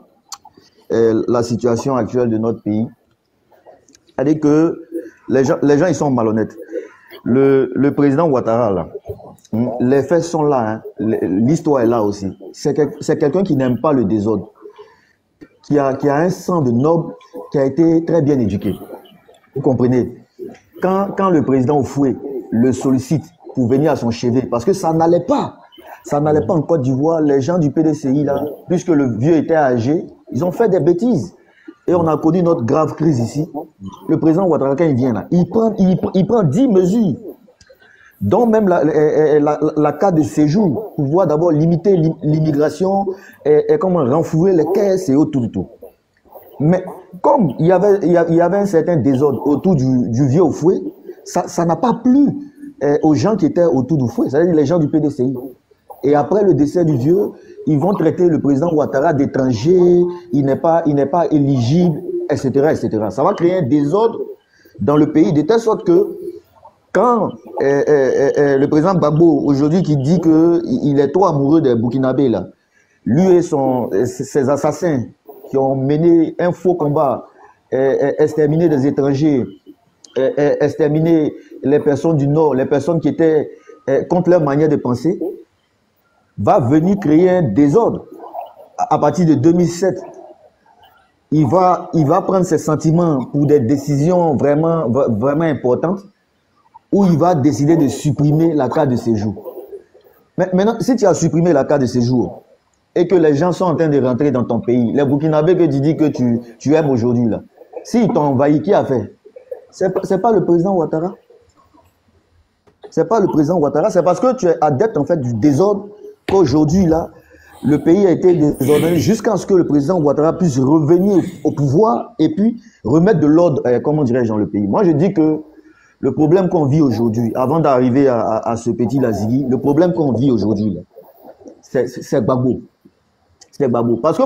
la situation actuelle de notre pays. C'est-à-dire que les gens, ils sont malhonnêtes. Le président Ouattara, là, les faits sont là. Hein. l'histoire est là aussi. C'est quelqu'un qui n'aime pas le désordre, qui a un sang de noble, qui a été très bien éduqué. Vous comprenez? Quand le président Oufoué le sollicite pour venir à son chevet, parce que ça n'allait pas en Côte d'Ivoire, les gens du PDCI, là, puisque le vieux était âgé, ils ont fait des bêtises. Et on a connu notre grave crise ici. Le président Ouattara, quand il vient là, il prend 10 mesures, dont même la carte de séjour, pour pouvoir d'abord limiter l'immigration et comment renflouer les caisses et tout. Mais comme il y avait un certain désordre autour du vieux Oufoué, ça n'a pas plu aux gens qui étaient autour du Oufoué, c'est-à-dire les gens du PDCI. Et après le décès du vieux, ils vont traiter le président Ouattara d'étranger, il n'est pas éligible, etc., etc. Ça va créer un désordre dans le pays, de telle sorte que quand le président Gbagbo, aujourd'hui, qui dit qu'il est trop amoureux des Burkinabés, là, lui et ses assassins qui ont mené un faux combat, exterminé des étrangers, exterminé les personnes du Nord, les personnes qui étaient contre leur manière de penser, va venir créer un désordre. À partir de 2007, il va prendre ses sentiments pour des décisions vraiment, vraiment importantes, où il va décider de supprimer la carte de séjour. Mais maintenant, si tu as supprimé la carte de séjour, et que les gens sont en train de rentrer dans ton pays, les Burkinabés que tu dis que tu aimes aujourd'hui, là, s'ils t'ont envahi, qui a fait? C'est pas le président Ouattara. C'est pas le président Ouattara, c'est parce que tu es adepte, en fait, du désordre, qu'aujourd'hui, là, le pays a été désordonné jusqu'à ce que le président Ouattara puisse revenir au pouvoir et puis remettre de l'ordre, comment dirais-je, dans le pays. Moi, je dis que le problème qu'on vit aujourd'hui, avant d'arriver à ce petit Lazigui, le problème qu'on vit aujourd'hui, c'est Gbagbo. C'est Gbagbo. Parce que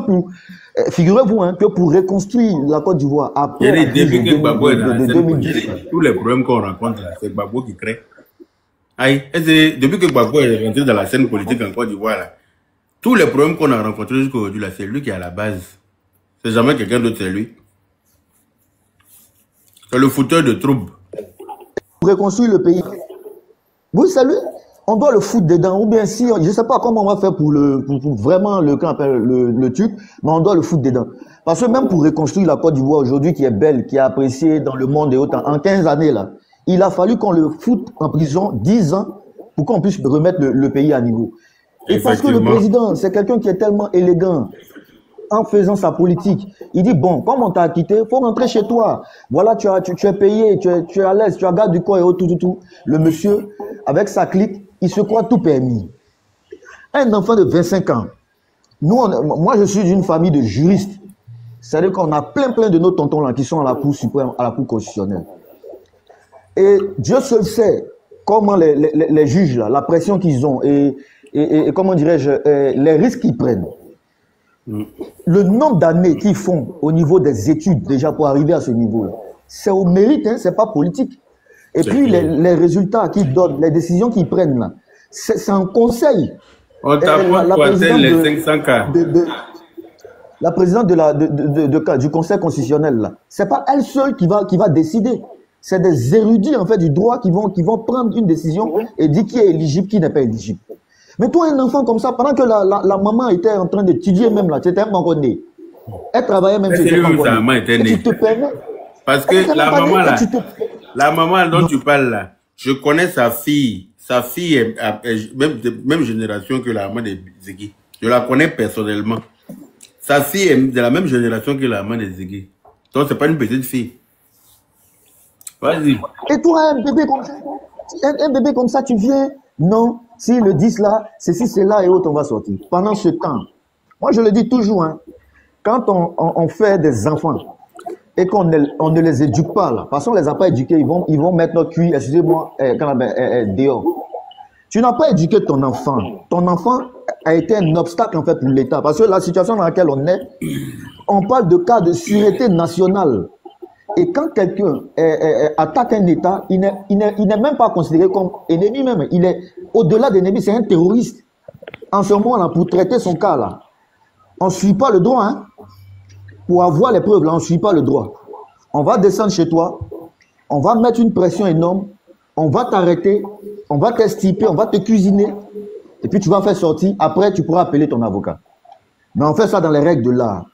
figurez-vous que pour reconstruire la Côte d'Ivoire après la crise de 2010, tous les problèmes qu'on rencontre, c'est Gbagbo qui crée. Depuis que Gbagbo est rentré dans la scène politique en Côte d'Ivoire, tous les problèmes qu'on a rencontrés jusqu'à aujourd'hui, c'est lui qui est à la base. C'est jamais quelqu'un d'autre, c'est lui. C'est le fouteur de troubles. Pour reconstruire le pays, oui, c'est lui. On doit le foutre dedans, ou bien si, je ne sais pas comment on va faire pour vraiment le truc, mais on doit le foutre dedans. Parce que même pour reconstruire la Côte d'Ivoire aujourd'hui, qui est belle, qui est appréciée dans le monde et autant, en 15 années là, il a fallu qu'on le foute en prison 10 ans pour qu'on puisse remettre le pays à niveau. Et parce que le président, c'est quelqu'un qui est tellement élégant en faisant sa politique. Il dit, bon, comme on t'a quitté, il faut rentrer chez toi. Voilà, tu es payé, tu es à l'aise, tu as garde du corps et tout. Le monsieur, avec sa clique, il se croit tout permis. Un enfant de 25 ans, moi je suis d'une famille de juristes. C'est-à-dire qu'on a plein de nos tontons là qui sont à la Cour suprême, à la Cour constitutionnelle. Et Dieu seul sait comment les juges, là, la pression qu'ils ont et comment dirais-je, les risques qu'ils prennent. Le nombre d'années qu'ils font au niveau des études déjà pour arriver à ce niveau-là, c'est au mérite, c'est pas politique. Et puis les résultats qu'ils donnent, les décisions qu'ils prennent là, c'est un conseil. On t'apprend quoi, les 500 cas. La présidente du Conseil constitutionnel là, c'est pas elle seule qui va décider. C'est des érudits en fait du droit qui vont prendre une décision et dire qui est éligible, qui n'est pas éligible. Mais toi, un enfant comme ça, pendant que la maman était en train d'étudier même là, tu étais même encore né. Elle travaillait même si ta maman était née. Tu te permets. Parce que la maman dont tu parles là, je connais sa fille. Sa fille est même génération que la maman de Ziggy. Je la connais personnellement. Sa fille est de la même génération que la maman de Ziggy. Donc, c'est pas une petite fille. Vas-y. Et toi, un bébé comme ça, tu viens, non, s'ils le disent là, ceci, c'est là et autres, on va sortir. Pendant ce temps, moi je le dis toujours, quand on fait des enfants et qu'on ne les éduque pas là, parce qu'on ne les a pas éduqués, ils vont mettre notre cuir, excusez-moi, dehors. Tu n'as pas éduqué ton enfant. Ton enfant a été un obstacle en fait pour l'État. Parce que la situation dans laquelle on est, on parle de cas de sûreté nationale. Et quand quelqu'un attaque un État, il n'est même pas considéré comme ennemi même. Il est au-delà d'ennemi, c'est un terroriste. En ce moment-là, pour traiter son cas là, on ne suit pas le droit. Pour avoir les preuves là, on ne suit pas le droit. On va descendre chez toi, on va mettre une pression énorme, on va t'arrêter, on va t'extirper, on va te cuisiner. Et puis tu vas faire sortir, après tu pourras appeler ton avocat. Mais on fait ça dans les règles de l'art.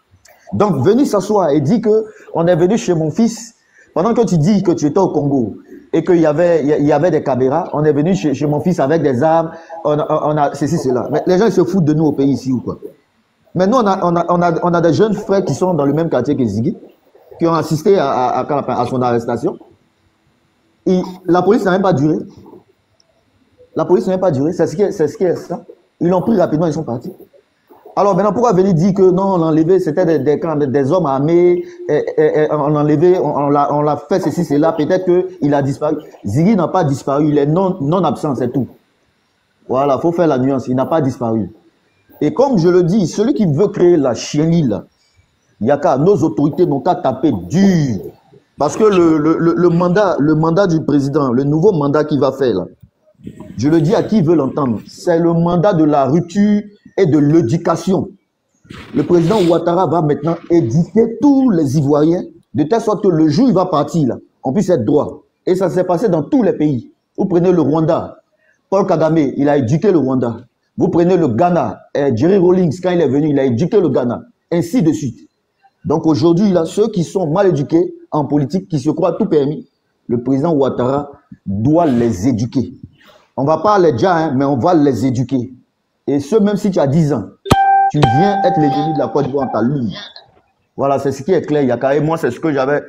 Donc venir s'asseoir et dire que on est venu chez mon fils, pendant que tu dis que tu étais au Congo et qu'il y avait des caméras, on est venu chez mon fils avec des armes, on a ceci, cela. Mais les gens ils se foutent de nous au pays ici ou quoi? Mais nous on a des jeunes frères qui sont dans le même quartier que Ziggy, qui ont assisté à son arrestation. Et la police n'a même pas duré. La police n'a même pas duré, c'est ce qui est ça. Ils l'ont pris rapidement, ils sont partis. Alors maintenant, pourquoi venir dire que non, on l'a enlevé, c'était des hommes armés, on l'a enlevé, on l'a fait ceci, cela, peut-être qu'il a disparu. Ziggy n'a pas disparu, il est non absent, c'est tout. Voilà, il faut faire la nuance, il n'a pas disparu. Et comme je le dis, celui qui veut créer la chienlit, là, Yaka, nos autorités n'ont qu'à taper dur. Parce que le mandat du président, le nouveau mandat qu'il va faire, là, je le dis à qui veut l'entendre, c'est le mandat de la rupture et de l'éducation. Le président Ouattara va maintenant éduquer tous les Ivoiriens, de telle sorte que le jour où il va partir, là, on puisse être droit. Et ça s'est passé dans tous les pays. Vous prenez le Rwanda, Paul Kagame, il a éduqué le Rwanda. Vous prenez le Ghana, Jerry Rawlings, quand il est venu, il a éduqué le Ghana, ainsi de suite. Donc aujourd'hui, là, ceux qui sont mal éduqués en politique, qui se croient tout permis, le président Ouattara doit les éduquer. On ne va pas les dire, hein, mais on va les éduquer. Et ce, même si tu as 10 ans, tu viens être l'ennemi de la Côte d'Ivoire en ta lune. Voilà, c'est ce qui est clair, Yaka. Et moi, c'est ce que j'avais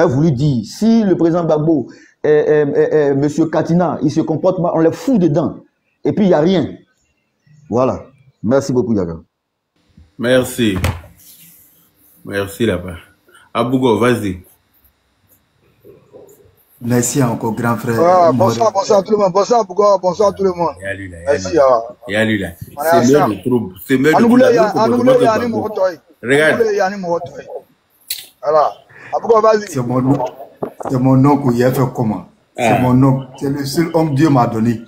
voulu dire. Si le président Gbagbo, monsieur Katina, il se comporte mal, on les fout dedans. Et puis, il n'y a rien. Voilà. Merci beaucoup, Yaka. Merci. Merci là-bas. Abougo, vas-y. Merci encore, grand frère. Ah, bonsoir tout le monde. Bonsoir, Bougo. Bonsoir tout le monde. Merci. Il y a lui là. C'est l'heure de trouble. C'est l'heure de trouble. Regarde. Voilà. Abougo, vas-y. C'est mon nom qu'il a fait comment? C'est mon nom. C'est le seul homme que Dieu m'a donné.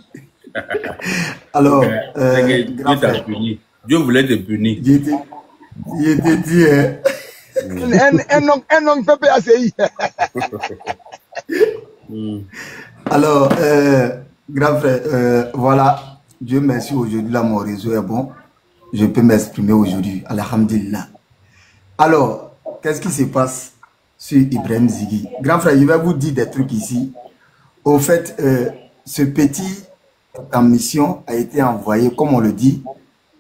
Alors, Dieu t'a puni. Dieu voulait te punir. Il était dit, un homme peut PACI. Alors, grand frère, voilà, Dieu merci aujourd'hui, là, mon réseau est bon. Je peux m'exprimer aujourd'hui, alhamdulillah. Alors, qu'est-ce qui se passe sur Ibrahim Ziggy? Grand frère, je vais vous dire des trucs ici. Au fait, ce petit en mission a été envoyé, comme on le dit,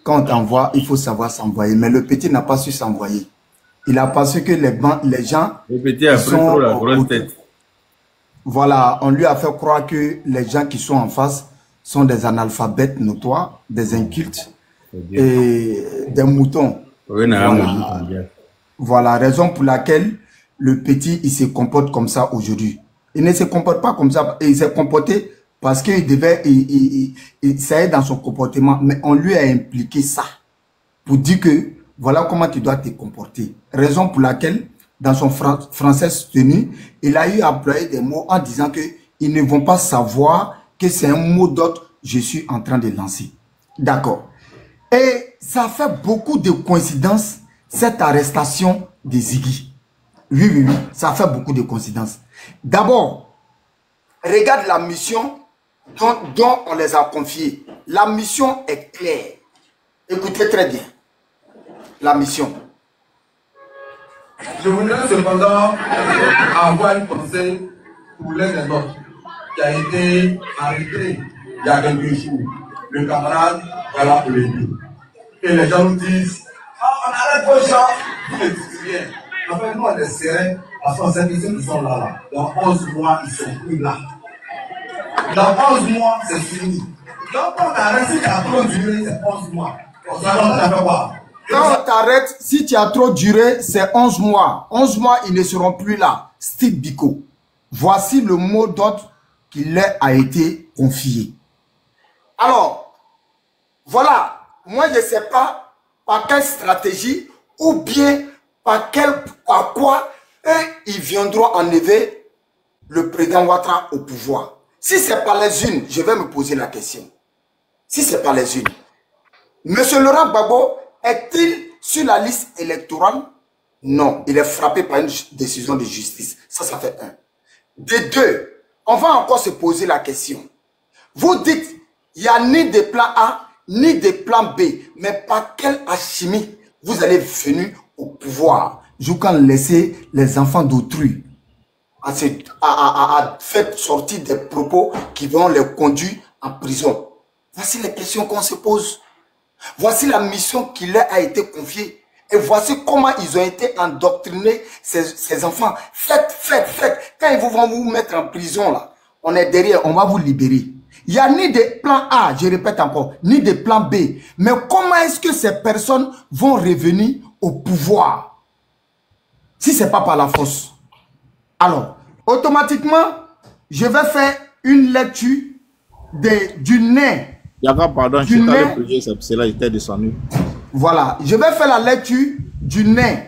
quand on t'envoie, il faut savoir s'envoyer. Mais le petit n'a pas su s'envoyer. Il a pensé que les gens... Le petit a pris trop la grosse tête. Voilà, on lui a fait croire que les gens qui sont en face sont des analphabètes notoires, des incultes et des moutons. Voilà, raison pour laquelle le petit, il se comporte comme ça aujourd'hui. Il ne se comporte pas comme ça, il s'est comporté parce qu'il devait, ça est dans son comportement, mais on lui a impliqué ça pour dire que voilà comment tu dois te comporter. Raison pour laquelle, dans son français soutenu, il a eu à employer des mots en disant que ils ne vont pas savoir que c'est un mot d'autre je suis en train de lancer. D'accord. Et ça fait beaucoup de coïncidences, cette arrestation de Ziggy. Oui, ça fait beaucoup de coïncidences. D'abord, regarde la mission dont on les a confiés. La mission est claire. Écoutez très bien. La mission. Je voudrais cependant avoir un conseil pour l'un des nôtres qui a été arrêté il y a quelques jours. Le camarade, voilà pour les deux. Et les gens nous disent, on arrête vos gens, vous ne dites rien. En fait, nous on est sereins parce qu'on sait que ceux qui sont là. Dans 11 mois, ils sont plus là. Dans 11 mois, c'est fini. Donc on arrête, si tu as trop duré, c'est 11 mois. On s'arrête à faire quoi? Quand on t'arrête, si tu as trop duré, c'est 11 mois. 11 mois, ils ne seront plus là. Steve Biko. Voici le mot d'ordre qui leur a été confié. Alors, voilà. Moi, je ne sais pas par quelle stratégie ou bien par quoi ils viendront enlever le président Ouattara au pouvoir. Si ce n'est pas les unes, je vais me poser la question. Si ce n'est pas les unes. Monsieur Laurent Gbagbo est-il sur la liste électorale? Non, il est frappé par une décision de justice. Ça fait un. De deux, on va encore se poser la question. Vous dites, il n'y a ni de plan A, ni des plans B. Mais par quelle alchimie vous allez venir au pouvoir? Jusqu'à laisser les enfants d'autrui à faire sortir des propos qui vont les conduire en prison. Voici les questions qu'on se pose. Voici la mission qui leur a été confiée. Et voici comment ils ont été endoctrinés, ces enfants. Faites. Quand ils vont vous mettre en prison, là, on est derrière, on va vous libérer. Il n'y a ni des plans A, je répète encore, ni des plans B. Mais comment est-ce que ces personnes vont revenir au pouvoir si ce n'est pas par la force? Alors, automatiquement, je vais faire une lecture du nain. D'accord, pardon, je suis allé prier, c'est là j'étais descendu. Voilà, je vais faire la lecture du nain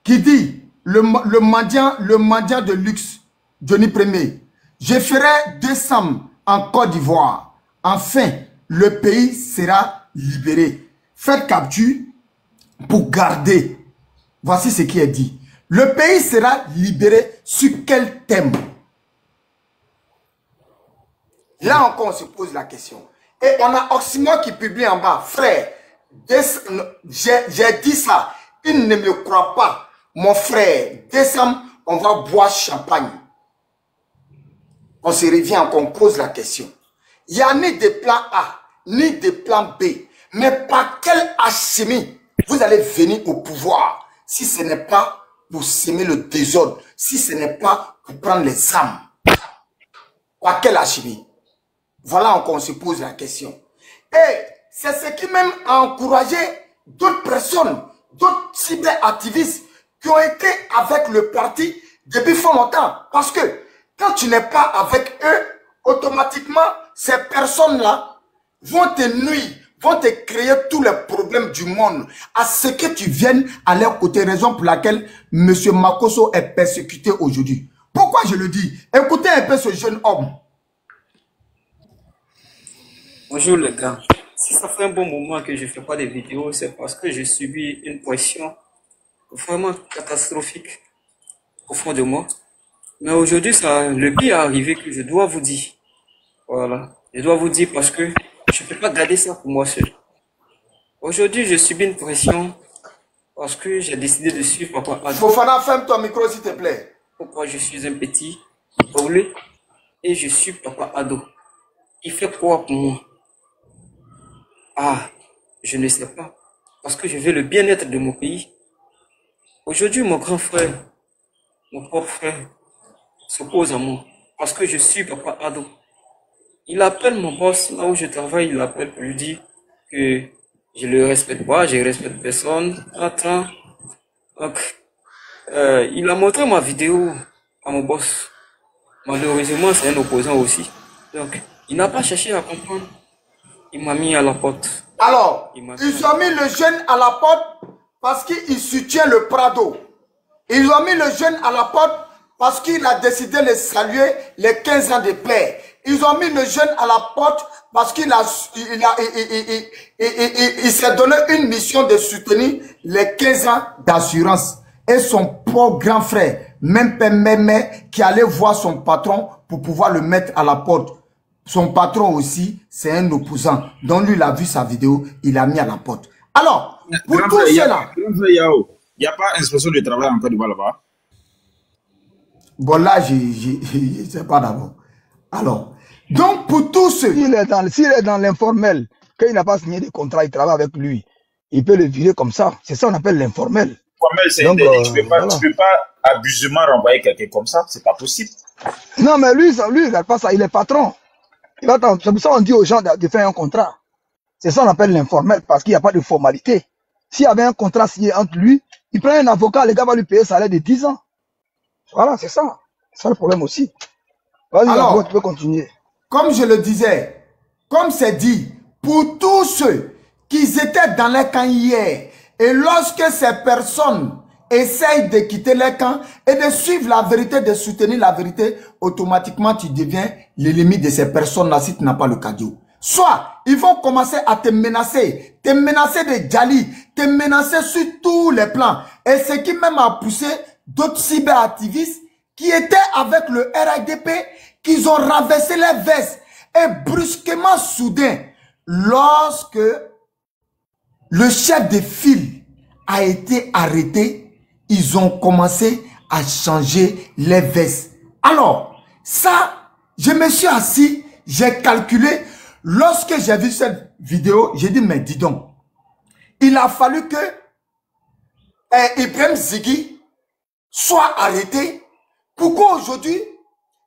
qui dit, le mendiant de luxe, Johnny Premier, je ferai 200 en Côte d'Ivoire. Enfin, le pays sera libéré. Faites capture pour garder. Voici ce qui est dit. Le pays sera libéré sur quel thème? Là encore, on se pose la question. Et on a Oxymore qui publie en bas. Frère, j'ai dit ça. Il ne me croit pas. Mon frère, décembre, on va boire champagne. On se revient, on pose la question. Il n'y a ni des plans A, ni des plans B. Mais par quelle alchimie vous allez venir au pouvoir si ce n'est pas pour semer le désordre, si ce n'est pas pour prendre les âmes? Par quelle alchimie? Voilà encore, on se pose la question. Et c'est ce qui même a encouragé d'autres personnes, d'autres cyberactivistes qui ont été avec le parti depuis fort longtemps. Parce que quand tu n'es pas avec eux, automatiquement, ces personnes-là vont te nuire, vont te créer tous les problèmes du monde à ce que tu viennes à leur côté. Raison pour laquelle M. Makosso est persécuté aujourd'hui. Pourquoi je le dis? Écoutez un peu ce jeune homme. Bonjour les gars. Si ça fait un bon moment que je ne fais pas de vidéos, c'est parce que j'ai subi une pression vraiment catastrophique au fond de moi. Mais aujourd'hui, le pire est arrivé que je dois vous dire. Voilà. Je dois vous dire parce que je ne peux pas garder ça pour moi seul. Aujourd'hui, je subis une pression parce que j'ai décidé de suivre Papa Ado. Fofana, ferme ton micro s'il te plaît. Pourquoi je suis un petit volé et je suis Papa Ado. Il fait quoi pour moi? Ah, je ne sais pas. Parce que je veux le bien-être de mon pays. Aujourd'hui, mon grand frère, mon propre frère, s'oppose à moi. Parce que je suis Papa Ado. Il appelle mon boss, là où je travaille, il appelle pour lui dire que je le respecte pas, je respecte personne. Attends. Donc, il a montré ma vidéo à mon boss. Malheureusement, c'est un opposant aussi. Donc, il n'a pas cherché à comprendre. Il m'a mis à la porte. Alors, ils ont mis le jeune à la porte parce qu'il soutient le Prado. Ils ont mis le jeune à la porte parce qu'il a décidé de saluer les 15 ans de paix. Ils ont mis le jeune à la porte parce qu'il s'est donné une mission de soutenir les 15 ans d'assurance. Et son propre grand frère, même père Mémé, qui allait voir son patron pour pouvoir le mettre à la porte. Son patron aussi, c'est un opposant. Donc lui, il a vu sa vidéo, il l'a mis à la porte. Alors, pour tout cela... Il n'y a pas inspection de travail en Côte d'Ivoire là-bas? Bon, là, je ne sais pas d'abord. Alors, donc pour tous ceux... S'il est dans l'informel, qu'il n'a pas signé de contrat, il travaille avec lui, il peut le virer comme ça. C'est ça qu'on appelle l'informel. L'informel, c'est interdit. Tu ne peux pas abusivement renvoyer quelqu'un comme ça. C'est pas possible. Non, mais lui, il regarde pas ça. Il est patron. C'est pour ça qu'on dit aux gens de faire un contrat. C'est ça qu'on appelle l'informel, parce qu'il n'y a pas de formalité. S'il y avait un contrat signé entre lui, il prend un avocat, le gars va lui payer un salaire de 10 ans. Voilà, c'est ça. C'est ça le problème aussi. Vas-y, alors, tu peux continuer. Comme je le disais, comme c'est dit, pour tous ceux qui étaient dans les camps hier, et lorsque ces personnes essayent de quitter les camps et de suivre la vérité, de soutenir la vérité, automatiquement tu deviens l'ennemi de ces personnes-là si tu n'as pas le cadeau. Soit ils vont commencer à te menacer de Djali, te menacer sur tous les plans. Et ce qui même a poussé d'autres cyberactivistes qui étaient avec le RADP, qu'ils ont renversé les vestes. Et brusquement, soudain, lorsque le chef de file a été arrêté, ils ont commencé à changer les vestes. Alors, ça, je me suis assis, j'ai calculé. Lorsque j'ai vu cette vidéo, j'ai dit, mais dis donc, il a fallu que Ibrahim Zigui soit arrêté pour qu'aujourd'hui,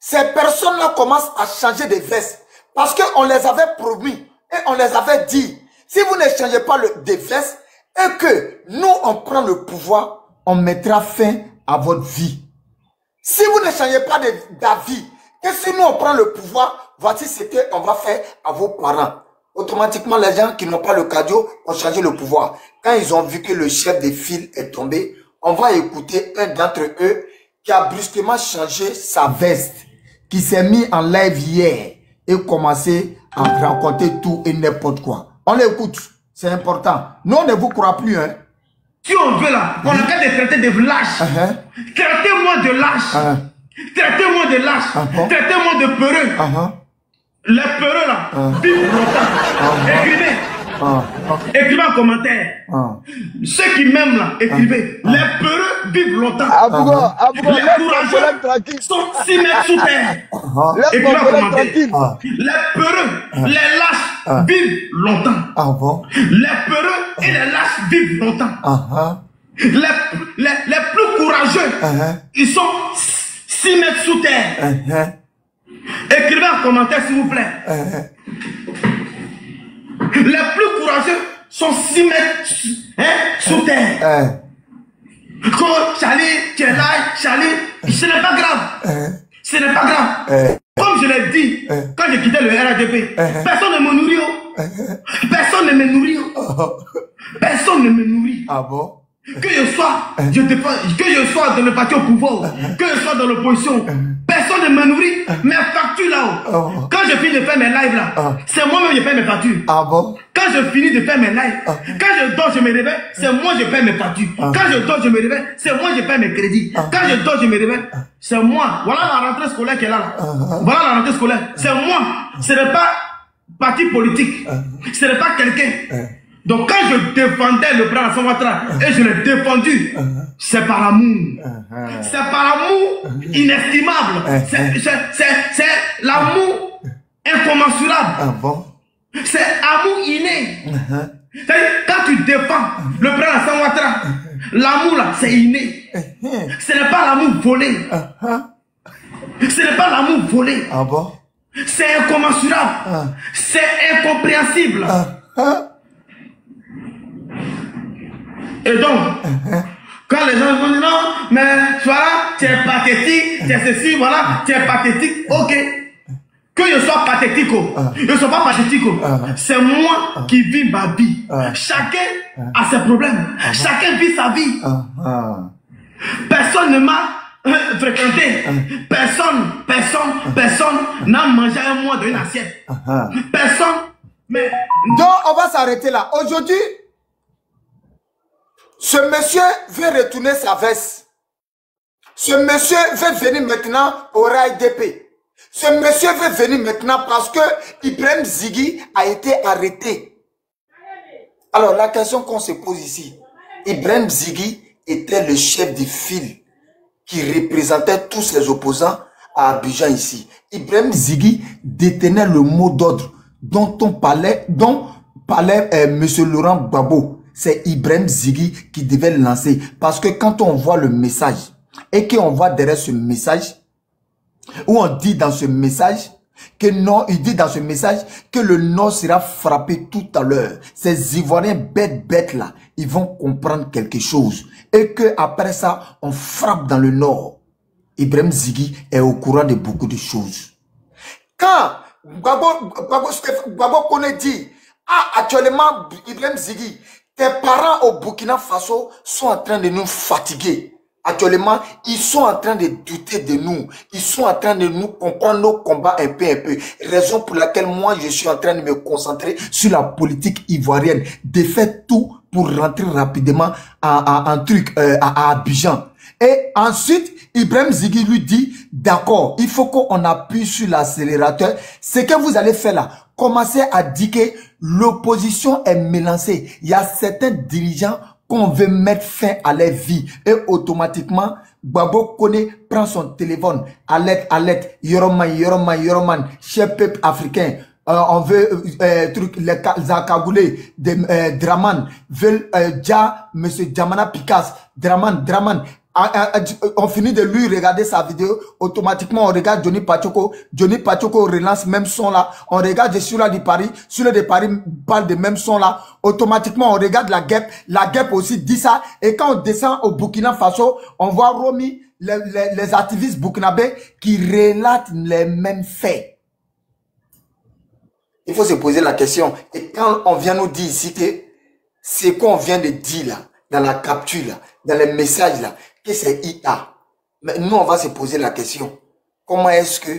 ces personnes-là commencent à changer de vestes. Parce qu'on les avait promis et on les avait dit, si vous ne changez pas de vestes et que nous, on prend le pouvoir, on mettra fin à votre vie. Si vous ne changez pas d'avis, et si nous, on prend le pouvoir, voici ce qu'on va faire à vos parents. Automatiquement, les gens qui n'ont pas le cardio ont changé le pouvoir. Quand ils ont vu que le chef de file est tombé, on va écouter un d'entre eux qui a brusquement changé sa veste, qui s'est mis en live hier et commencé à raconter tout et n'importe quoi. On l'écoute, c'est important. Nous, on ne vous croit plus, hein. Si on veut là, on a qu'à les traiter de lâches. Traitez-moi de lâches. Traitez-moi de lâches. Traitez-moi de peureux. Les peureux là, vivent longtemps. Écrivez. Écrivez en commentaire. Ceux qui m'aiment là, écrivez. Les peureux vivent longtemps. Les courageux sont 6 mètres sous terre. Écrivez en commentaire. Les peureux, les lâches vivent longtemps. Les peureux et les lâches vivent longtemps. Les plus courageux, ils sont 6 mètres sous terre. Écrivez en commentaire s'il vous plaît. Les plus courageux sont 6 mètres sous terre. Charlie, tu es là, Charlie, ce n'est pas grave. Ce n'est pas grave. Comme je l'ai dit, quand j'ai quitté le RADP, personne ne me nourrit. Personne ne me nourrit. Personne ne me nourrit. Ah bon? Que je sois, que je sois dans le parti au pouvoir, que je sois dans l'opposition, personne ne me nourrit. Mes factures là-haut, quand je finis de faire mes lives là, c'est moi-même qui paie mes factures. Ah bon? Quand je finis de faire mes lives, quand je dors, je me réveille, c'est moi qui paie mes factures. Quand je dors, je me réveille, c'est moi qui paie mes crédits. Quand je dors, je me réveille, c'est moi. Voilà la rentrée scolaire qui est là. Voilà la rentrée scolaire. C'est moi. Ce n'est pas parti politique. Ce n'est pas quelqu'un. Donc quand je défendais le président Alassane Ouattara et je l'ai défendu, c'est par amour. C'est par amour inestimable. C'est l'amour incommensurable. C'est amour inné. Quand tu défends le président Alassane Ouattara, l'amour là, c'est inné. Ce n'est pas l'amour volé. Ce n'est pas l'amour volé. C'est incommensurable. C'est incompréhensible. Et donc, quand les gens vont dire non, mais voilà, tu es pathétique, tu es ceci, voilà, tu es pathétique, ok. Que je sois pathétique, je ne sois pas pathétique, c'est moi qui vis ma vie. Chacun a ses problèmes, chacun vit sa vie. Personne ne m'a fréquenté, personne n'a mangé un mois d'une assiette. Personne, mais... Donc, on va s'arrêter là. Aujourd'hui, ce monsieur veut retourner sa veste. Ce monsieur veut venir maintenant au RAIDP. Ce monsieur veut venir maintenant parce que Ibrahim Zigui a été arrêté. Alors la question qu'on se pose ici, Ibrahim Zigui était le chef de file qui représentait tous les opposants à Abidjan ici. Ibrahim Zigui détenait le mot d'ordre dont parlait M. Laurent Gbagbo. C'est Ibrahim Zigui qui devait lancer. Parce que quand on voit le message, et qu'on voit derrière ce message, où on dit dans ce message, que non, il dit dans ce message, que le Nord sera frappé tout à l'heure. Ces Ivoiriens bêtes là, ils vont comprendre quelque chose. Et que après ça, on frappe dans le Nord. Ibrahim Zigui est au courant de beaucoup de choses. Quand Gbagbo Koné dit, actuellement, Ibrahim Zigui, tes parents au Burkina Faso sont en train de nous fatiguer. Actuellement, ils sont en train de douter de nous. Ils sont en train de nous comprendre nos combats un peu. Raison pour laquelle moi, je suis en train de me concentrer sur la politique ivoirienne. De faire tout pour rentrer rapidement à Abidjan. Et ensuite, Ibrahim Zigui lui dit, d'accord, il faut qu'on appuie sur l'accélérateur. Ce que vous allez faire là, commencez à dire que L'opposition est mélangée. Il y a certains dirigeants qu'on veut mettre fin à leur vie. Et automatiquement, Gbagbo Kone prend son téléphone. Alerte, alerte, Yoroman, Yoroman, Yoroman, cher peuple africain. On veut les Zakagoulé, Draman, veulent monsieur Djamana Picasse, Draman. On finit de lui regarder sa vidéo, automatiquement on regarde Johnny Pachoko relance même son là, on regarde celui-là de Paris parle de même son là, automatiquement on regarde la guêpe aussi dit ça, et quand on descend au Burkina Faso, on voit Romy, les activistes burkinabés qui relatent les mêmes faits. Il faut se poser la question, et quand on vient nous dire ici que c'est qu'on vient de dire là, dans la capture là, dans les messages là, que c'est IA. Mais nous, on va se poser la question. Comment est-ce que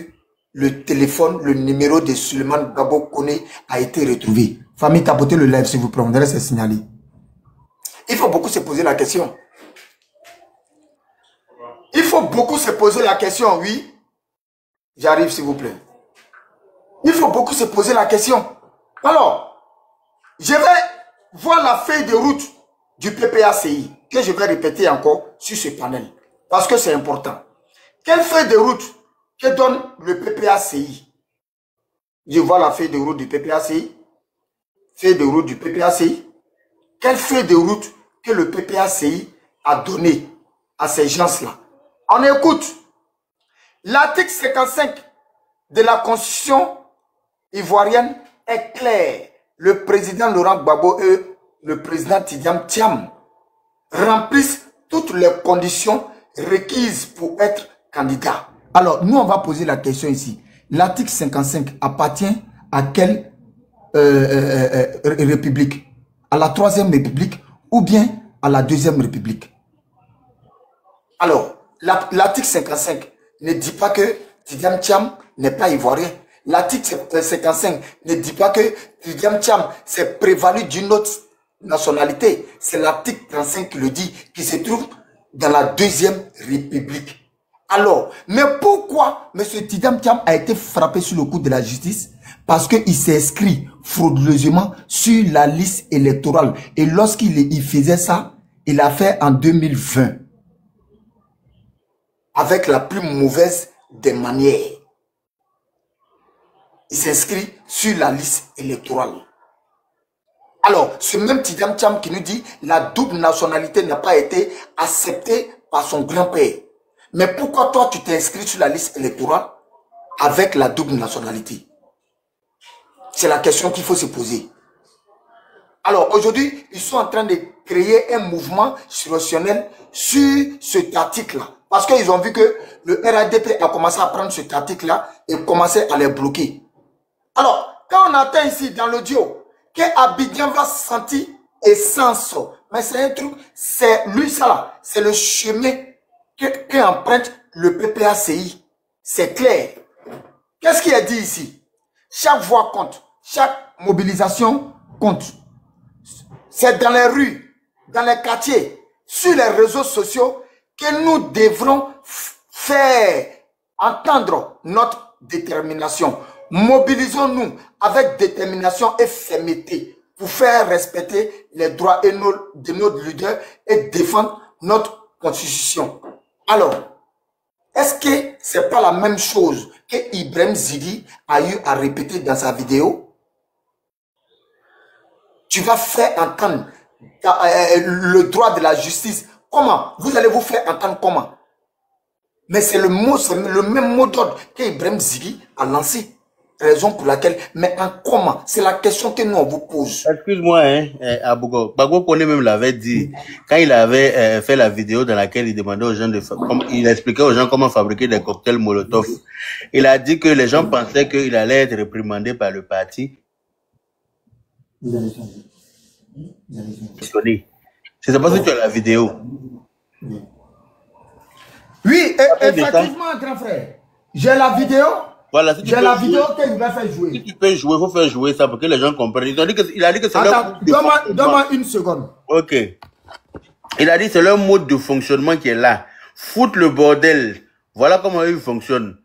le téléphone, le numéro de Suleiman Gbagbo Kone a été retrouvé? Famille, tapotez le live, s'il vous plaît. On devrait se signaler. Il faut beaucoup se poser la question. Il faut beaucoup se poser la question, oui. J'arrive, s'il vous plaît. Il faut beaucoup se poser la question. Alors, je vais voir la feuille de route du PPACI, que je vais répéter encore sur ce panel, parce que c'est important. Quelle feuille de route que donne le PPACI? Je vois la feuille de route du PPACI. Feuille de route du PPACI. Quelle feuille de route que le PPACI a donné à ces gens-là? On écoute. L'article 55 de la Constitution ivoirienne est clair. Le président Laurent Gbagbo et le président Tidiane Thiam remplissent toutes les conditions requises pour être candidat. Alors, nous, on va poser la question ici. L'article 55 appartient à quelle république? À la 3e République ou bien à la 2e République? Alors, l'article 55 ne dit pas que Tidiane Thiam n'est pas ivoirien. L'article 55 ne dit pas que Tidiane Thiam s'est prévalu d'une autre nationalité. C'est l'article 35 qui le dit, qui se trouve dans la 2e République. Alors, mais pourquoi M. Tidiane Thiam a été frappé sur le coup de la justice? Parce qu'il s'est inscrit frauduleusement sur la liste électorale. Et lorsqu'il faisait ça, il a fait en 2020. Avec la plus mauvaise des manières. Il s'inscrit sur la liste électorale. Alors, ce même Tidiane Thiam qui nous dit la double nationalité n'a pas été acceptée par son grand-père. Mais pourquoi toi tu t'inscris sur la liste électorale avec la double nationalité? C'est la question qu'il faut se poser. Alors, aujourd'hui, ils sont en train de créer un mouvement insurrectionnel sur cet article-là. Parce qu'ils ont vu que le RADP a commencé à prendre cet article-là et commencé à les bloquer. Alors, quand on attend ici dans l'audio que Abidjan va sentir essence, mais c'est un truc, c'est lui ça là, c'est le chemin que emprunte le PPACI. C'est clair. Qu'est-ce qui est dit ici? Chaque voix compte, chaque mobilisation compte. C'est dans les rues, dans les quartiers, sur les réseaux sociaux que nous devrons faire entendre notre détermination. Mobilisons-nous avec détermination et fermeté pour faire respecter les droits de nos leaders et défendre notre constitution. Alors, est-ce que c'est pas la même chose que Ibrahim Zighi a eu à répéter dans sa vidéo? Tu vas faire entendre le droit de la justice. Comment? Vous allez vous faire entendre comment? Mais c'est le même mot d'ordre qu'Ibrahim Zighi a lancé. Raison pour laquelle, mais en comment? C'est la question que nous on vous pose. Excuse-moi, Abougo. Gbagbo Kone même l'avait dit, quand il avait fait la vidéo dans laquelle il demandait aux gens il expliquait aux gens comment fabriquer des cocktails Molotov. Il a dit que les gens pensaient qu'il allait être réprimandé par le parti. C'est pas si tu as la vidéo. Oui, effectivement, grand frère. J'ai la vidéo. Voilà, si j'ai la vidéo que je vais faire jouer. Si tu peux jouer, il faut faire jouer ça pour que les gens comprennent. Il a dit que c'est leur mode de fonctionnement. Donne-moi une seconde. Ok. Il a dit que c'est leur mode de fonctionnement qui est là. Foutre le bordel. Voilà comment ils fonctionnent.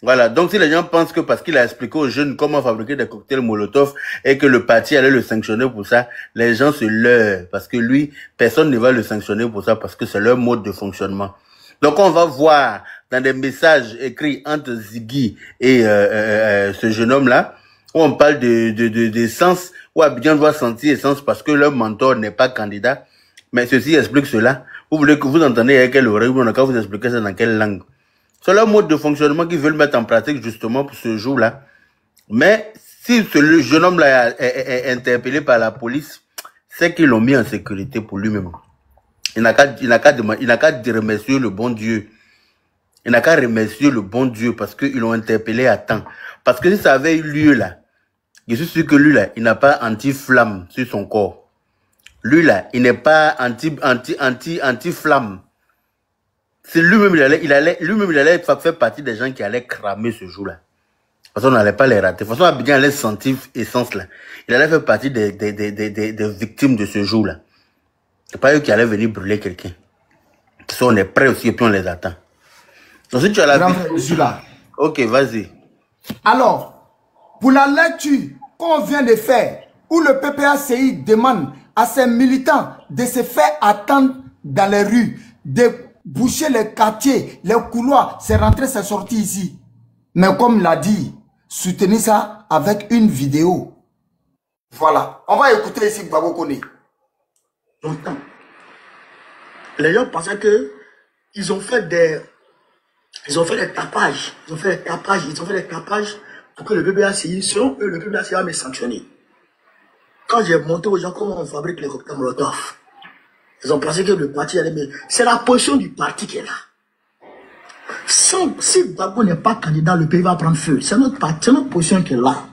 Voilà, donc si les gens pensent que parce qu'il a expliqué aux jeunes comment fabriquer des cocktails Molotov et que le parti allait le sanctionner pour ça, les gens se leurrent parce que lui, personne ne va le sanctionner pour ça parce que c'est leur mode de fonctionnement. Donc on va voir dans des messages écrits entre Ziggy et ce jeune homme-là, où on parle d'essence, où Abidjan doit sentir essence parce que leur mentor n'est pas candidat. Mais ceci explique cela. Vous voulez que vous entendez avec quelle oreille, on a qu'à vous expliquer ça dans quelle langue. C'est leur mode de fonctionnement qu'ils veulent mettre en pratique justement pour ce jour-là. Mais si le jeune homme-là est interpellé par la police, c'est qu'ils l'ont mis en sécurité pour lui-même. Il n'a qu'à remercier le bon Dieu. Il n'a qu'à remercier le bon Dieu parce qu'ils l'ont interpellé à temps. Parce que si ça avait eu lieu là, je suis sûr que lui là, il n'a pas anti-flamme sur son corps. Lui là, il n'est pas anti-flamme. C'est lui-même, il allait faire partie des gens qui allaient cramer ce jour-là. De toute façon, on n'allait pas les rater. De toute façon, Abidjan allait sentir essence là. Il allait faire partie des victimes de ce jour-là. C'est pas eux qui allaient venir brûler quelqu'un. On est prêts aussi et puis on les attend. Donc si tu as la vie... Ok, vas-y. Alors, pour la lecture qu'on vient de faire, où le PPACI demande à ses militants de se faire attendre dans les rues, de boucher les quartiers, les couloirs, c'est rentré, c'est sorti ici. Mais comme l'a dit, soutenez ça avec une vidéo. Voilà. On va écouter ici Babo Kone. Longtemps. Les gens pensaient que ils ont fait des tapages. Ils ont fait des tapages pour que le PPACI, selon eux, le PPACI va me sanctionner. Quand j'ai monté aux gens comment on fabrique les cocktails Molotov, ils ont pensé que le parti allait... Mais c'est la position du parti qui est là. Si Gbagbo n'est pas candidat, le pays va prendre feu. C'est notre parti, c'est notre position qui est là.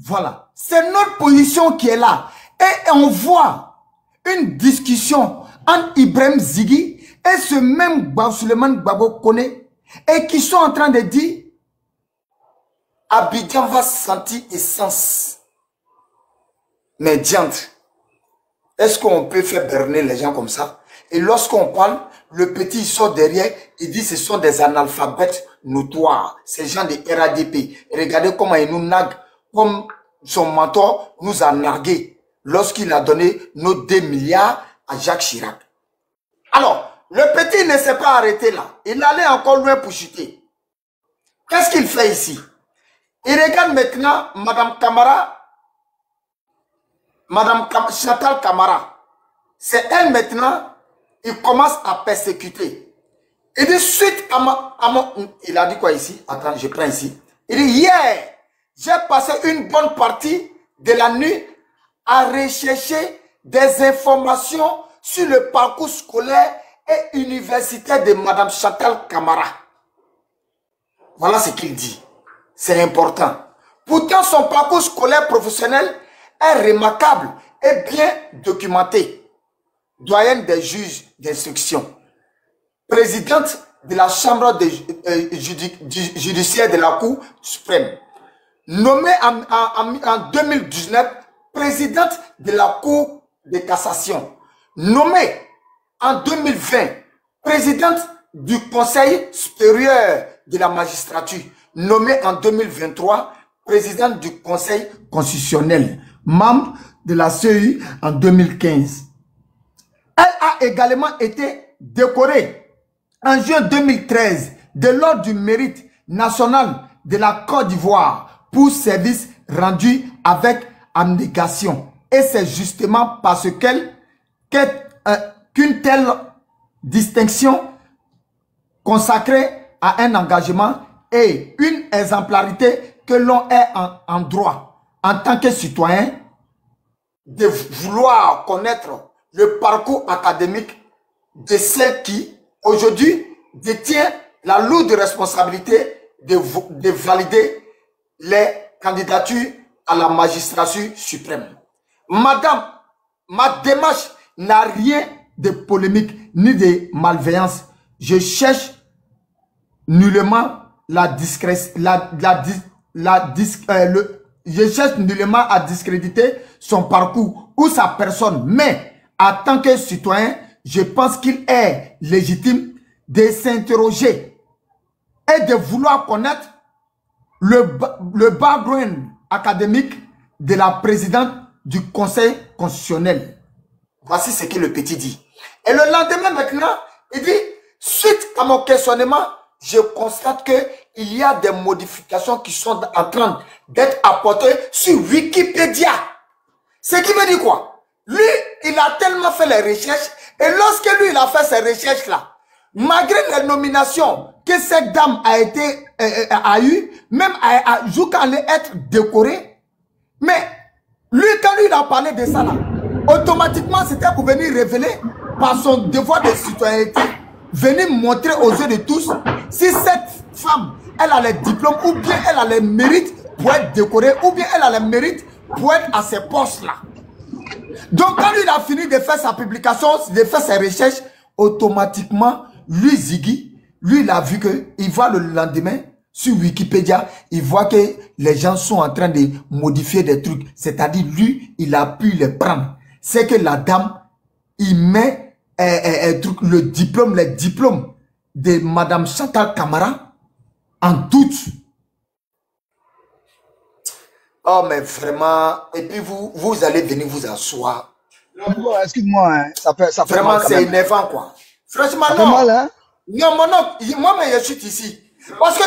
Voilà. C'est notre position qui est là. Et on voit une discussion entre Ibrahim Ziggy et ce même Suleiman Gbagbo Kone et qui sont en train de dire Abidjan va sentir essence. Mais diantre, est-ce qu'on peut faire berner les gens comme ça? Et lorsqu'on parle, le petit il sort derrière, il dit ce sont des analphabètes notoires, ces gens de RADP. Regardez comment il nous nargue, comme son mentor nous a nargué lorsqu'il a donné nos 2 milliards à Jacques Chirac. Alors, le petit ne s'est pas arrêté là. Il allait encore loin pour chuter. Qu'est-ce qu'il fait ici? Il regarde maintenant Madame Camara, Madame Chantal Camara. C'est elle maintenant, il commence à persécuter. Il dit suite il a dit quoi ici? Attends, je prends ici. Il dit hier, j'ai passé une bonne partie de la nuit à rechercher des informations sur le parcours scolaire et universitaire de Madame Chantal Camara. Voilà ce qu'il dit. C'est important. Pourtant, son parcours scolaire professionnel est remarquable et bien documenté. Doyenne des juges d'instruction. Présidente de la chambre judiciaire de la Cour suprême. Nommée en 2019 présidente de la Cour de cassation. Nommée en 2020 présidente du Conseil supérieur de la magistrature. Nommée en 2023 présidente du Conseil constitutionnel. Membre de la CEI en 2015. Elle a également été décorée en juin 2013 de l'ordre du mérite national de la Côte d'Ivoire pour services rendus avec abnégation. Et c'est justement parce qu'une telle distinction consacrée à un engagement et une exemplarité que l'on est en droit en tant que citoyen de vouloir connaître le parcours académique de celle qui aujourd'hui détient la lourde responsabilité de valider les candidatures à la magistrature suprême. Madame, ma démarche n'a rien de polémique ni de malveillance. Je cherche nullement je cherche nullement à discréditer son parcours ou sa personne, mais en tant que citoyen, je pense qu'il est légitime de s'interroger est de vouloir connaître le background académique de la présidente du Conseil constitutionnel. Voici ce que le petit dit. Et le lendemain maintenant, il dit, suite à mon questionnement, je constate qu'il y a des modifications qui sont en train d'être apportées sur Wikipédia. Ce qui veut dire quoi? Lui, il a tellement fait les recherches, et lorsque lui, il a fait ces recherches-là, malgré les nominations que cette dame a eues, même jusqu'à aller être décorée, mais lui, quand lui, il a parlé de ça là, automatiquement, c'était pour venir révéler par son devoir de citoyenneté, venir montrer aux yeux de tous si cette femme, elle a les diplômes, ou bien elle a les mérites pour être décorée, ou bien elle a les mérites pour être à ces postes-là. Donc, quand lui, il a fini de faire sa publication, de faire ses recherches, automatiquement, lui, Ziggy, lui, il a vu qu'il voit le lendemain, sur Wikipédia, il voit que les gens sont en train de modifier des trucs. C'est-à-dire, lui, il a pu les prendre. C'est que la dame, il met les diplômes de Madame Chantal Camara en doute. Oh, mais vraiment, et puis vous allez venir vous asseoir. Excuse-moi, hein, ça fait vraiment, mal. C'est énervant, quoi. Franchement, ça non. Fait mal, hein? Non, moi, je suis ici. Parce que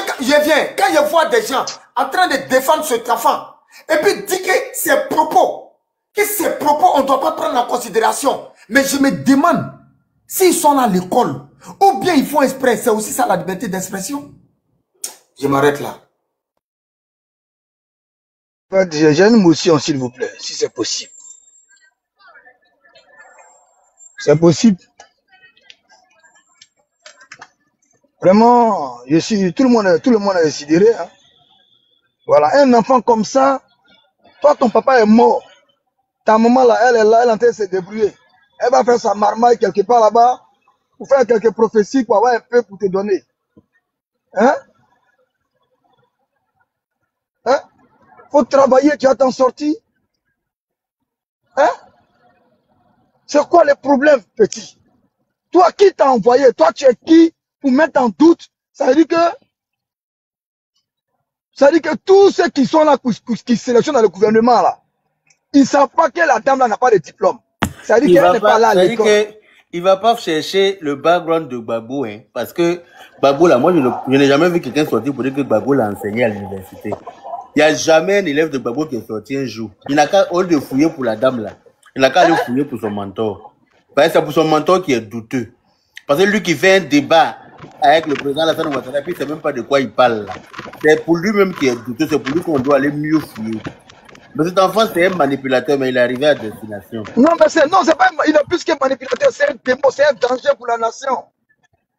quand je vois des gens en train de défendre cet enfant, et puis dire que ces propos, on ne doit pas prendre en considération. Mais je me demande, s'ils sont à l'école, ou bien ils font exprès, c'est aussi ça la liberté d'expression. Je m'arrête là. J'ai une motion, s'il vous plaît, si c'est possible. C'est possible. Vraiment, tout le monde est décidé. Hein. Voilà, un enfant comme ça, toi, ton papa est mort. Ta maman, là, elle est là, elle est en train de se débrouiller. Elle va faire sa marmaille quelque part là-bas, pour faire quelques prophéties, pour avoir un peu pour te donner. Hein? Hein? Faut travailler, tu vas t'en sortir. Hein? C'est quoi le problème, petit? Toi, qui t'a envoyé? Toi, tu es qui pour mettre en doute? Ça veut dire que tous ceux qui sont là, qui sélectionnent dans le gouvernement, là, ils ne savent pas que la dame là n'a pas de diplôme. Ça veut dire qu'elle n'est pas là à l'école. Il ne va pas chercher le background de Gbagbo, hein, parce que Gbagbo, là, moi, je n'ai jamais vu quelqu'un sortir pour dire que Gbagbo l'a enseigné à l'université. Il n'y a jamais un élève de Gbagbo qui est sorti un jour. Il n'a qu'à, au lieu de fouiller pour la dame, là, il n'a qu'à aller fouiller pour son mentor. Parce que c'est pour son mentor qui est douteux. Parce que lui qui fait un débat avec le président Alassane Ouattara, puis il ne sait même pas de quoi il parle, là. C'est pour lui-même qui est douteux, c'est pour lui qu'on doit aller mieux fouiller. Mais cet enfant, c'est un manipulateur, mais il est arrivé à destination. Non, mais il est plus qu'un manipulateur, c'est un démon, c'est un danger pour la nation.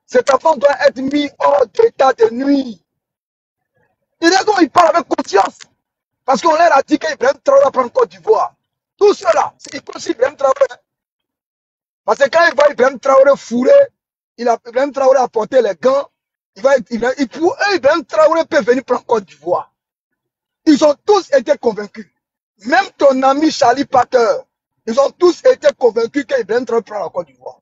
Cet enfant doit être mis hors d'état de nuit. Il parle avec conscience. Parce qu'on leur a dit qu'Ibrahim Traoré va prendre Côte d'Ivoire. Tout cela, c'est possible, Ibrahim Traoré. Parce que quand il va Ibrahim Traoré fourrer, Ibrahim Traoré a porté les gants, pour eux, Ibrahim Traoré peut venir prendre Côte d'Ivoire. Ils ont tous été convaincus. Même ton ami Charlie Pater, ils ont tous été convaincus qu'Ibrahim Traoré prend la Côte d'Ivoire.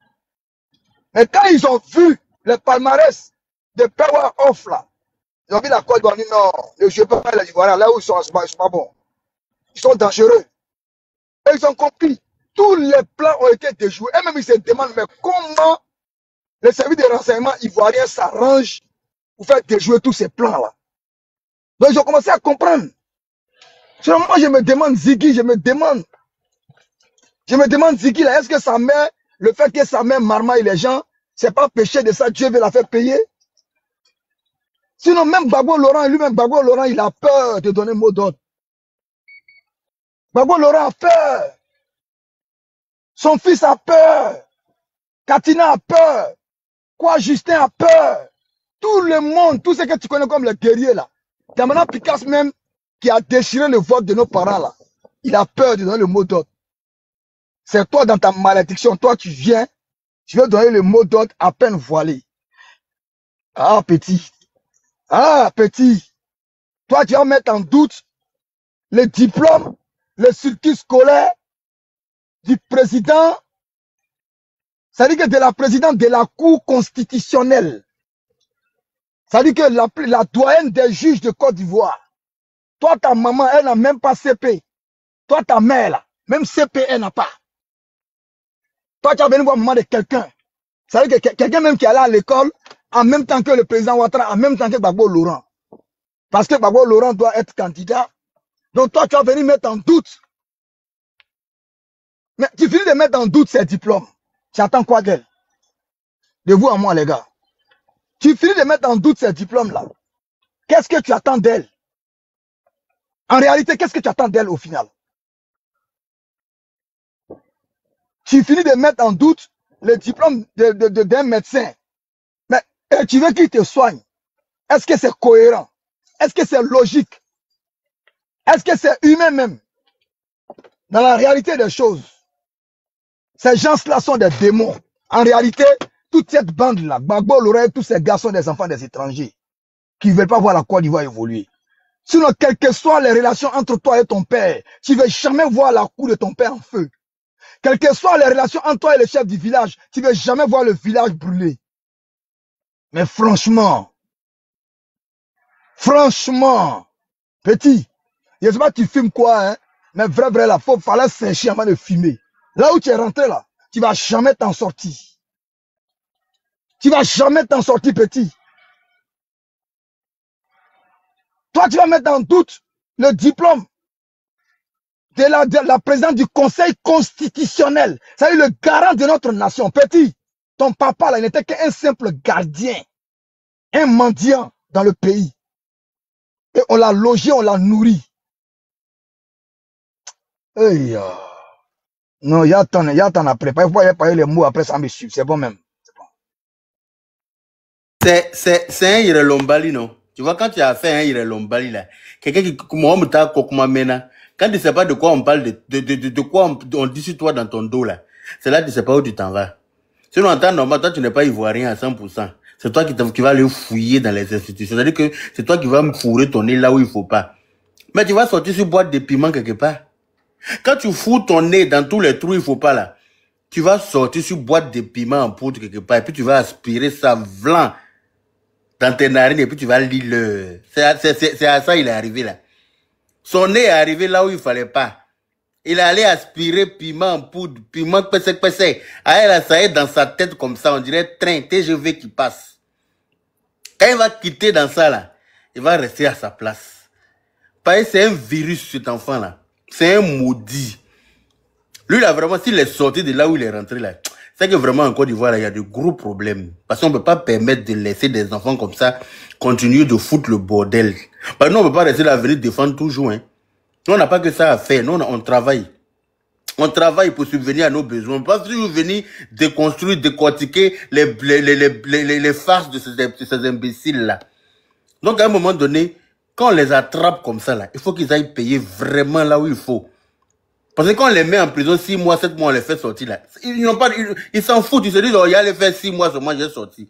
Mais quand ils ont vu le palmarès de Power Off là, ils ont vu la Côte d'Ivoire, non, ne jouez pas les Ivoiriens, là où ils sont pas bons. Ils sont dangereux. Et ils ont compris. Tous les plans ont été déjoués. Et même ils se demandent, mais comment les services de renseignement ivoiriens s'arrangent pour faire déjouer tous ces plans-là. Donc ils ont commencé à comprendre. Seulement, moi, je me demande, Ziggy, je me demande Ziggy, là, est-ce que sa mère, le fait que sa mère marmaille les gens, c'est pas péché de ça, Dieu veut la faire payer? Sinon, même Gbagbo Laurent, lui-même, Gbagbo Laurent, il a peur de donner mot d'ordre. Gbagbo Laurent a peur. Son fils a peur. Katina a peur. Quoi, Justin a peur. Tout le monde, tout ce que tu connais comme les guerriers, là. Damana Picasso même, qui a déchiré le vote de nos parents, là. Il a peur de donner le mot d'ordre. C'est toi, dans ta malédiction, toi, tu viens, tu veux donner le mot d'ordre à peine voilé. Ah, petit. Ah, petit. Toi, tu vas mettre en doute les diplômes, le circuit scolaire du président, c'est-à-dire que de la présidente de la Cour constitutionnelle. Ça dit que la doyenne des juges de Côte d'Ivoire, toi, ta maman, elle n'a même pas CP. Toi, ta mère, là, même CP, elle n'a pas. Toi, tu as venu voir maman de quelqu'un. Ça veut dire que quelqu'un même qui est allé à l'école, en même temps que le président Ouattara, en même temps que Gbagbo Laurent. Parce que Gbagbo Laurent doit être candidat. Donc toi, tu vas venir mettre en doute. Mais tu finis de mettre en doute ses diplômes. Tu attends quoi d'elle? De vous à moi, les gars. Tu finis de mettre en doute ces diplômes-là. Qu'est-ce que tu attends d'elle? En réalité, qu'est-ce que tu attends d'elle au final? Tu finis de mettre en doute le diplôme d'un médecin. Mais tu veux qu'il te soigne. Est-ce que c'est cohérent? Est-ce que c'est logique? Est-ce que c'est humain même? Dans la réalité des choses, ces gens-là sont des démons. En réalité, toute cette bande-là, Gbagbo Laurent, tous ces gars sont des enfants des étrangers qui ne veulent pas voir la Côte d'Ivoire évoluer. Sinon, quelles que soient les relations entre toi et ton père, tu ne veux jamais voir la cour de ton père en feu. Quelles que soient les relations entre toi et le chef du village, tu ne veux jamais voir le village brûler. Mais franchement, petit, je ne sais pas tu filmes quoi, hein, mais vrai, là, il fallait sécher avant de filmer. Là où tu es rentré, là, tu ne vas jamais t'en sortir. Tu ne vas jamais t'en sortir, petit. Toi, tu vas mettre en doute le diplôme de la présidente du Conseil constitutionnel. C'est le garant de notre nation. Petit, ton papa, là, il n'était qu'un simple gardien, un mendiant dans le pays. Et on l'a logé, on l'a nourri. Hey, non, il y a ton après. Il faut pas les mots après, ça me suit. C'est bon même. C'est un Irelombali, non? Tu vois, quand tu as fait un Irelombali, là, quelqu'un qui, quand tu ne sais pas de quoi on parle, de quoi on dit sur toi dans ton dos, là, c'est là que tu ne sais pas où tu t'en vas. Sinon, en temps normal, toi, tu n'es pas ivoirien à 100%. C'est toi qui vas aller fouiller dans les institutions. C'est-à-dire que c'est toi qui vas me fourrer ton nez là où il ne faut pas. Mais tu vas sortir sur boîte de piment quelque part. Quand tu fous ton nez dans tous les trous, il ne faut pas là. Tu vas sortir sur boîte de piment en poudre quelque part. Et puis tu vas aspirer ça blanc dans tes narines et puis tu vas lire. C'est à ça il est arrivé là. Son nez est arrivé là où il ne fallait pas. Il allait aspirer piment en poudre, piment pessé. Ah, ça est dans sa tête comme ça, on dirait train, TGV qui passe. Quand il va quitter dans ça là, il va rester à sa place. Parce que c'est un virus cet enfant là. C'est un maudit. Lui là vraiment, s'il est sorti de là où il est rentré là, c'est que vraiment en Côte d'Ivoire, il y a de gros problèmes. Parce qu'on ne peut pas permettre de laisser des enfants comme ça continuer de foutre le bordel. Parce que nous, on ne peut pas rester là à venir défendre toujours. Hein. Nous, on n'a pas que ça à faire. Nous, on travaille. On travaille pour subvenir à nos besoins. On ne peut pas toujours venir déconstruire, décortiquer les farces de ces imbéciles-là. Donc, à un moment donné, quand on les attrape comme ça, là, il faut qu'ils aillent payer vraiment là où il faut. Parce que quand on les met en prison 6 mois, 7 mois, on les fait sortir là. Ils s'en foutent, ils se disent, oh, il y a les faire 6 mois seulement, j'ai sorti.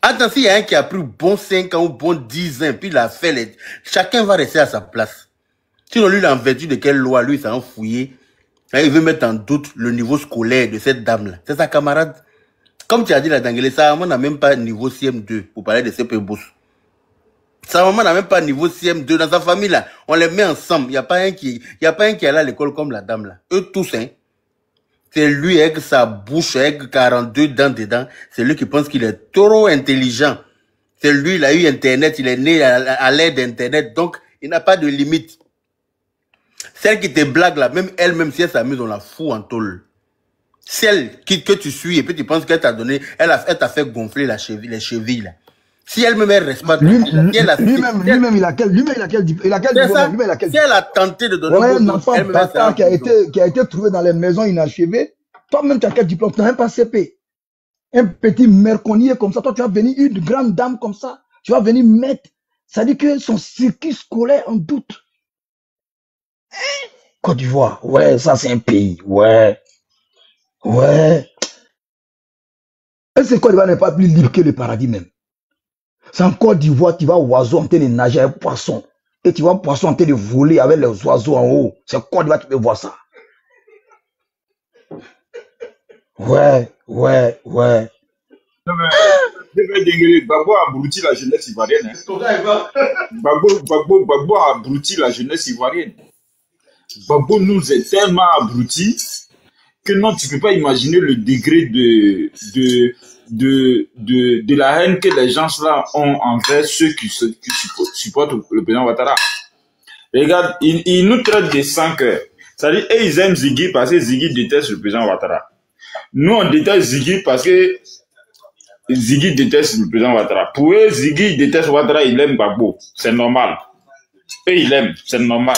Attends, s'il y a un qui a pris bon 5 ans ou bon 10 ans, puis il a fait chacun va rester à sa place. Sinon, lui, en vertu de quelle loi, lui, il s'est enfouillé. Il veut mettre en doute le niveau scolaire de cette dame-là. C'est sa camarade. Comme tu as dit là, Dangele, sa maman n'a même pas niveau CM2 pour parler de CP Bourse. Sa maman n'a même pas niveau CM2 dans sa famille là. On les met ensemble. Il n'y a pas un qui est allé à l'école comme la dame là. Eux tous, hein. C'est lui avec sa bouche, avec 42 dents dedans. C'est lui qui pense qu'il est trop intelligent. C'est lui, il a eu Internet, il est né à l'aide d'Internet. Donc, il n'a pas de limite. Celle qui te blague là, même elle-même, si elle s'amuse, on la fout en tôle. Celle que tu suis et puis tu penses qu'elle t'a donné, elle t'a fait gonfler les chevilles là. Si elle-même elle reste pas... Lui-même, il a quel Si elle a tenté de donner... un enfant bâtard qui a été trouvé dans les maisons inachevées, toi-même tu as quel diplôme? Tu n'as même pas CP. Un petit merconnier comme ça, toi tu vas venir, une grande dame comme ça, tu vas venir mettre, ça dit que son circuit scolaire en doute. Côte d'Ivoire, ouais, ça c'est un pays, ouais. Est-ce que Côte d'Ivoire n'est pas plus libre que le paradis même? C'est en Côte d'Ivoire, tu vas au oiseau en train de nager avec poisson. Et tu vas poisson en train de voler avec les oiseaux en haut. C'est Côte d'Ivoire, tu peux voir ça. Ouais. Gbagbo a abruti la jeunesse ivoirienne. Gbagbo a abruti la jeunesse ivoirienne. Gbagbo nous est tellement abruti que non, tu ne peux pas imaginer le degré de la haine que les gens là ont envers ceux qui supportent le président Ouattara. Regarde, ils nous traitent de sans cœur. C'est-à-dire, ils aiment Ziggy parce que Ziggy déteste le président Ouattara. Nous, on déteste Ziggy parce que Ziggy déteste le président Ouattara. Pour eux, Ziggy déteste Ouattara, il aime Gbagbo. C'est normal. Eux, ils l'aiment, c'est normal.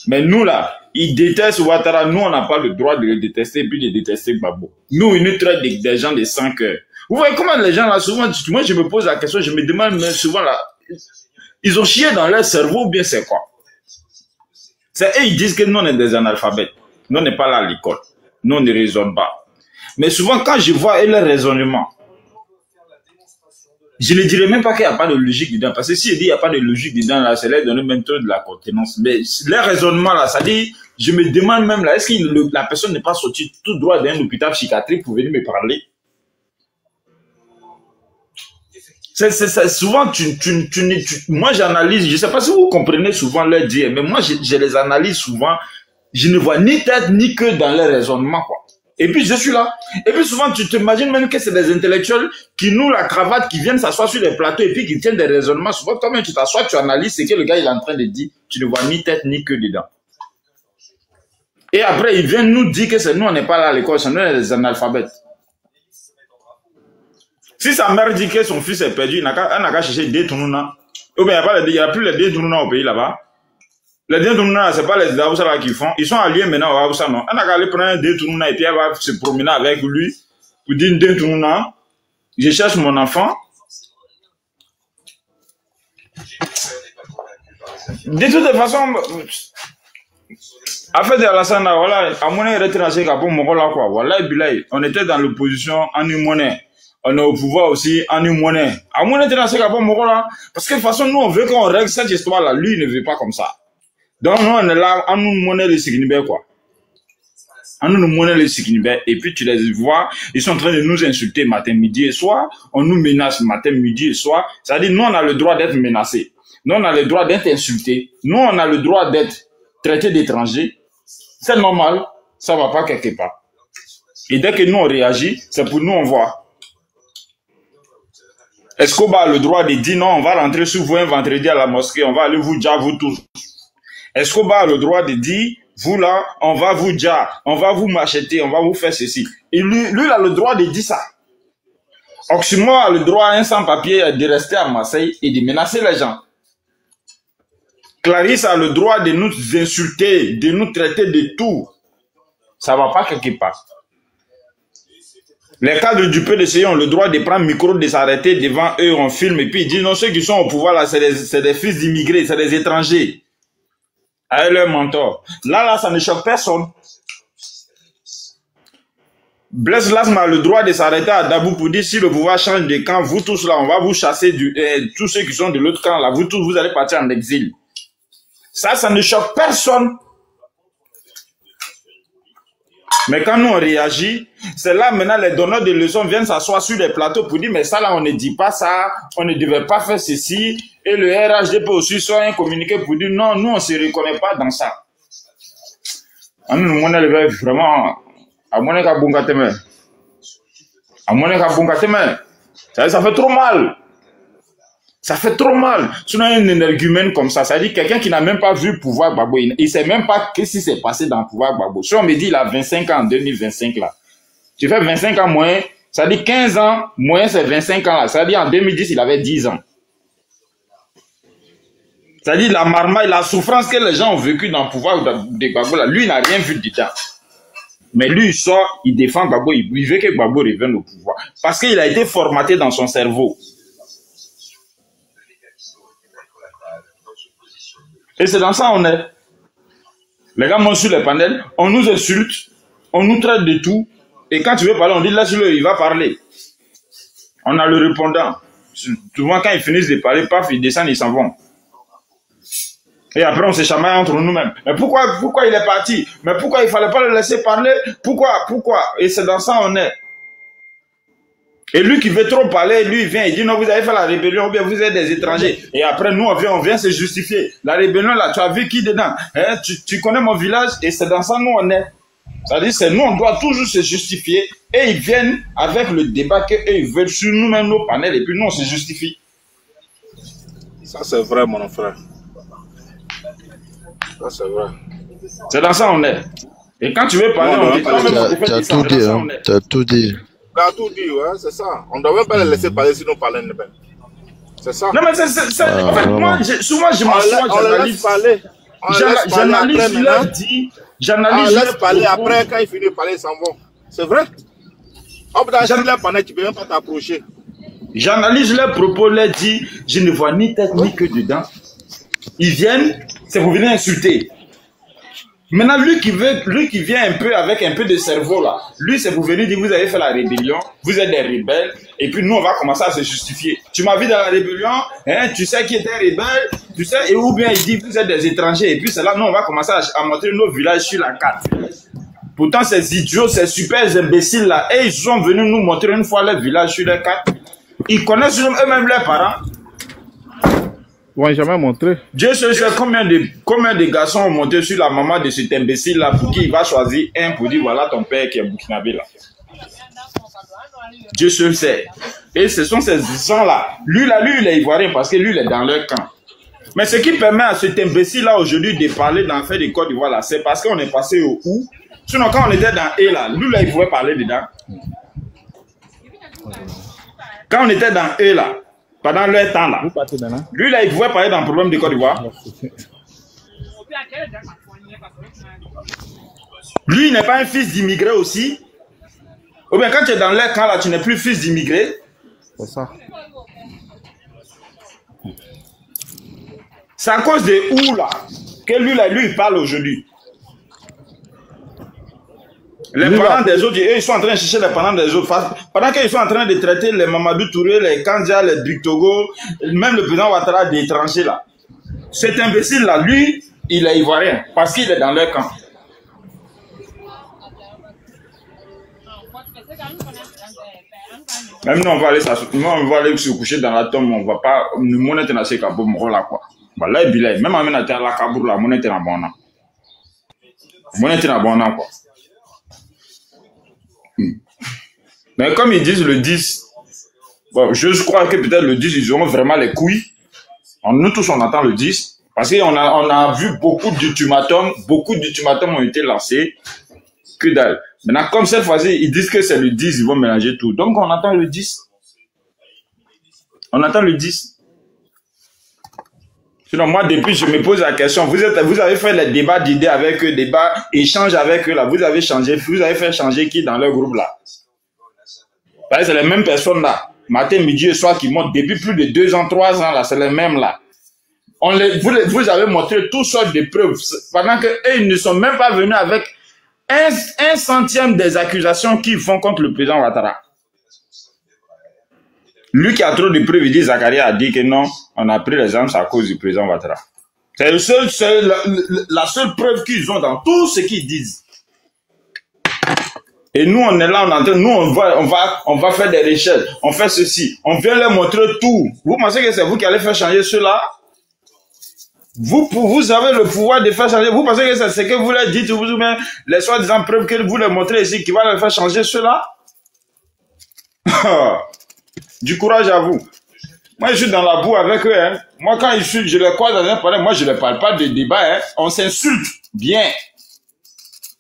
Mais nous, là, ils détestent Ouattara. Nous, on n'a pas le droit de le détester et puis de détester Gbagbo. Nous, ils nous traitent des gens de sans cœur. Vous voyez comment les gens, là, souvent, moi, je me pose la question, je me demande même souvent, là, ils ont chié dans leur cerveau ou bien c'est quoi? C'est eux, ils disent que nous, on est des analphabètes. Nous, on n'est pas là à l'école. Nous, on ne raisonne pas. Mais souvent, quand je vois leur raisonnement, je ne dirais même pas qu'il n'y a pas de logique dedans. Parce que si je dis qu'il n'y a pas de logique dedans, là, c'est leur donner même trop de la contenance. Mais leur raisonnement, là, ça dit, je me demande même, là, est-ce que la personne n'est pas sortie tout droit d'un hôpital psychiatrique pour venir me parler? Souvent, moi, j'analyse, je ne sais pas si vous comprenez souvent leur dire, mais moi, je les analyse souvent, je ne vois ni tête ni queue dans leur raisonnement, quoi. Et puis, je suis là. Et puis, souvent, tu t'imagines même que c'est des intellectuels qui nouent la cravate, qui viennent s'asseoir sur les plateaux et puis qui tiennent des raisonnements. Souvent, toi-même, tu t'assois, tu analyses ce que le gars il est en train de dire. Tu ne vois ni tête ni queue dedans. Et après, ils viennent nous dire que c'est nous, on n'est pas là à l'école, c'est nous les analphabètes. Si sa mère dit que son fils est perdu, il n'a qu'à chercher des tournants. Ou bien, il n'y a plus les deux tournants au pays là-bas. Les deux tournants, ce n'est pas les Daoussa là qui font. Ils sont alliés maintenant au Daoussa, non. Elle n'a qu'à aller prendre deux tournants et puis elle va se promener avec lui pour dire deux tournants. Je cherche mon enfant. De toute façon, affaire de Alassane, voilà, à mon avis, retracer pour mon là, quoi. Voilà, on était dans l'opposition en une monnaie. On est au pouvoir aussi en une monnaie. À mon avis, parce que de toute façon, nous, on veut qu'on règle cette histoire-là. Lui, il ne veut pas comme ça. Donc, nous, on est là, en nous monnaie les Signibé, quoi. En nous monnaie les Signibé. Et puis, tu les vois, ils sont en train de nous insulter matin, midi et soir. On nous menace matin, midi et soir. C'est-à-dire, nous, on a le droit d'être menacés. Nous, on a le droit d'être insultés. Nous, on a le droit d'être traités d'étrangers. C'est normal. Ça va pas quelque part. Et dès que nous, on réagit, c'est pour nous, on voit. Escobar a le droit de dire non, on va rentrer sur vous un vendredi à la mosquée, on va aller vous dire vous tous. Escobar a le droit de dire, vous là, on va vous dire, on va vous m'acheter, on va vous faire ceci. Et lui, il a le droit de dire ça. Oxymore a le droit, un sans-papier, de rester à Marseille et de menacer les gens. Clarisse a le droit de nous insulter, de nous traiter de tout. Ça va pas quelque part. Les cadres du PDC ont le droit de prendre le micro, de s'arrêter devant eux, on filme, et puis ils disent non, ceux qui sont au pouvoir là, c'est des fils d'immigrés, c'est des étrangers. Avec leur mentor. Là, ça ne choque personne. Blaise Lasma a le droit de s'arrêter à Dabou pour dire si le pouvoir change de camp, vous tous là, on va vous chasser, tous ceux qui sont de l'autre camp là, vous tous, vous allez partir en exil. Ça ne choque personne. Mais quand nous on réagit, c'est là maintenant les donneurs de leçons viennent s'asseoir sur les plateaux pour dire mais ça là on ne dit pas ça, on ne devait pas faire ceci. Et le RHDP aussi sort un communiqué pour dire non, nous on ne se reconnaît pas dans ça. Nous on est vraiment à mon état bungateme. À mon état bungateme. Ça fait trop mal. Ça fait trop mal. Sinon, un énergumène comme ça, ça dit quelqu'un qui n'a même pas vu le pouvoir Gbagbo. Il ne sait même pas qu'est-ce qui s'est passé dans le pouvoir Gbagbo. Si on me dit il a 25 ans en 2025 là, tu fais 25 ans moins, ça dit 15 ans moins c'est 25 ans là. Ça dit en 2010 il avait 10 ans. Ça dit la marmaille, la souffrance que les gens ont vécu dans le pouvoir de Gbagbo là, lui il n'a rien vu dedans. Mais lui il sort, il défend Gbagbo, il veut que Gbagbo revienne au pouvoir. Parce qu'il a été formaté dans son cerveau. Et c'est dans ça on est. Les gars montent sur les panels, on nous insulte, on nous traite de tout. Et quand tu veux parler, on dit laisse-le, il va parler. On a le répondant. Souvent quand ils finissent de parler, paf, ils descendent, ils s'en vont. Et après on se chamaille entre nous-mêmes. Mais pourquoi il est parti? Mais pourquoi il ne fallait pas le laisser parler? Pourquoi? Et c'est dans ça on est. Et lui qui veut trop parler, lui il vient, il dit non, vous avez fait la rébellion, ou bien vous êtes des étrangers. Et après nous on vient se justifier. La rébellion là, tu as vu qui dedans? Hein? Tu connais mon village et c'est dans ça nous on est. C'est-à-dire c'est nous on doit toujours se justifier et ils viennent avec le débat qu'eux ils veulent sur nous-mêmes nos panels et puis nous on se justifie. Ça c'est vrai mon frère. Ça c'est vrai. C'est dans ça on est. Et quand tu veux parler, on dit tu as tout dit, hein. Tu as tout dit. Tu as tout dit, ouais, c'est ça. On ne doit même pas les laisser parler sinon parler ne pas. C'est ça. Non mais c'est en fait moi souvent je m'assois, j'analyse. J'analyse leur dit. J'analyse leur parler après quand ils finissent de parler ils s'en vont. C'est vrai. Tu peux même pas t'approcher. J'analyse leurs propos, leur dit, je ne vois ni tête ni queue dedans. Ils viennent, c'est pour venir insulter. Maintenant, lui qui vient un peu avec un peu de cerveau là, lui c'est pour venir dire vous avez fait la rébellion, vous êtes des rebelles, et puis nous on va commencer à se justifier. Tu m'as vu dans la rébellion, hein, tu sais qui était rebelle, tu sais, et ou bien il dit vous êtes des étrangers, et puis c'est là nous on va commencer à montrer nos villages sur la carte. Pourtant ces idiots, ces super imbéciles là, et ils sont venus nous montrer une fois leur village sur la carte. Ils connaissent eux-mêmes leurs parents. Ils vont jamais montrer. Dieu sait combien de garçons ont monté sur la maman de cet imbécile là pour qui il va choisir un pour dire voilà ton père qui est burkinabé là. Dieu seul sait. Et ce sont ces gens là. Lui il est ivoirien parce que lui il est dans leur camp. Mais ce qui permet à cet imbécile là aujourd'hui de parler dans l'affaire de Côte d'Ivoire là, c'est parce qu'on est passé au OU. Sinon quand on était dans E là, lui là il pouvait parler dedans. Quand on était dans E là, pendant leur temps là, lui là il pouvait parler dans le problème de Côte d'Ivoire. Lui il n'est pas un fils d'immigré aussi. Ou bien quand tu es dans leur camp là, tu n'es plus fils d'immigré. C'est ça. C'est à cause de où là que lui là, lui il parle aujourd'hui. Les parents des autres, eux, ils sont en train de chercher les parents des autres. Pendant qu'ils sont en train de traiter les Mamadou Touré, les Kandia, les Big Togo, même le président Ouattara d'étrangers là. Cet imbécile là, lui, il est ivoirien parce qu'il est dans leur camp. Même nous, on va aller se coucher dans la tombe, on va pas, nous, mon est dans ce cabot, mon là quoi. Voilà, même en menant la cabour là, mon est dans bon an. Mon est dans bon an quoi. Mais comme ils disent le 10, bon, je crois que peut-être le 10, ils auront vraiment les couilles. Nous tous, on attend le 10. Parce qu'on a vu beaucoup d'ultimatums ont été lancés. Que dalle. Maintenant, comme cette fois-ci, ils disent que c'est le 10, ils vont mélanger tout. Donc, on attend le 10. On attend le 10. Sinon, moi, depuis, je me pose la question. Vous avez fait les débats d'idées avec eux, débats, échanges avec eux, là. Vous avez fait changer qui dans leur groupe, là? C'est les mêmes personnes, là. Matin, midi et soir qui montent depuis plus de 2 ans, 3 ans, là. C'est les mêmes, là. Vous avez montré toutes sortes de preuves. Pendant qu'eux, ils ne sont même pas venus avec un centième des accusations qu'ils font contre le président Ouattara. Lui qui a trop de preuves, il dit, Zakaria a dit que non, on a pris les armes à cause du président Ouattara. C'est la seule preuve qu'ils ont dans tout ce qu'ils disent. Et nous, on est là, on va faire des recherches, on fait ceci, on vient leur montrer tout. Vous pensez que c'est vous qui allez faire changer cela? Vous avez le pouvoir de faire changer. Vous pensez que c'est ce que vous leur dites, vous même les soi-disant preuves que vous leur montrez ici qui va leur faire changer cela? Du courage à vous. Moi, je suis dans la boue avec eux. Hein. Moi, quand je les croise dans un palais, moi, je ne parle pas de débat. Hein. On s'insulte bien.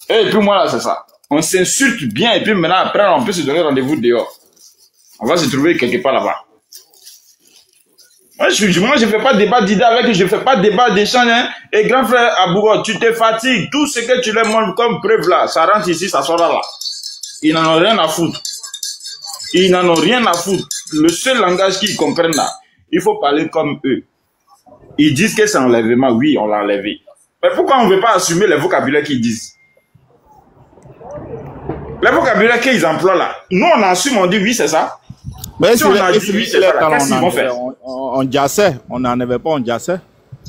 Et puis moi, là, c'est ça. On s'insulte bien. Et puis maintenant, après, on peut se donner rendez-vous dehors. On va se trouver quelque part là-bas. Moi, je ne fais pas de débat d'idées avec eux. Je ne fais pas de débat d'échange. Hein. Et grand frère Abougo, tu te fatigues. Tout ce que tu leur montres comme preuve là, ça rentre ici, ça sort là. Ils n'en ont rien à foutre. Ils n'en ont rien à foutre. Le seul langage qu'ils comprennent là, il faut parler comme eux. Ils disent que c'est enlèvement. Oui, on l'a enlevé. Mais pourquoi on ne veut pas assumer les vocabulaires qu'ils disent? Les vocabulaires qu'ils emploient là. Nous, on assume, on dit oui, c'est ça. Mais si on a dit oui, c'est ça. Qu'est-ce qu'ils vont faire? On jassait. On n'en avait pas, on jassait.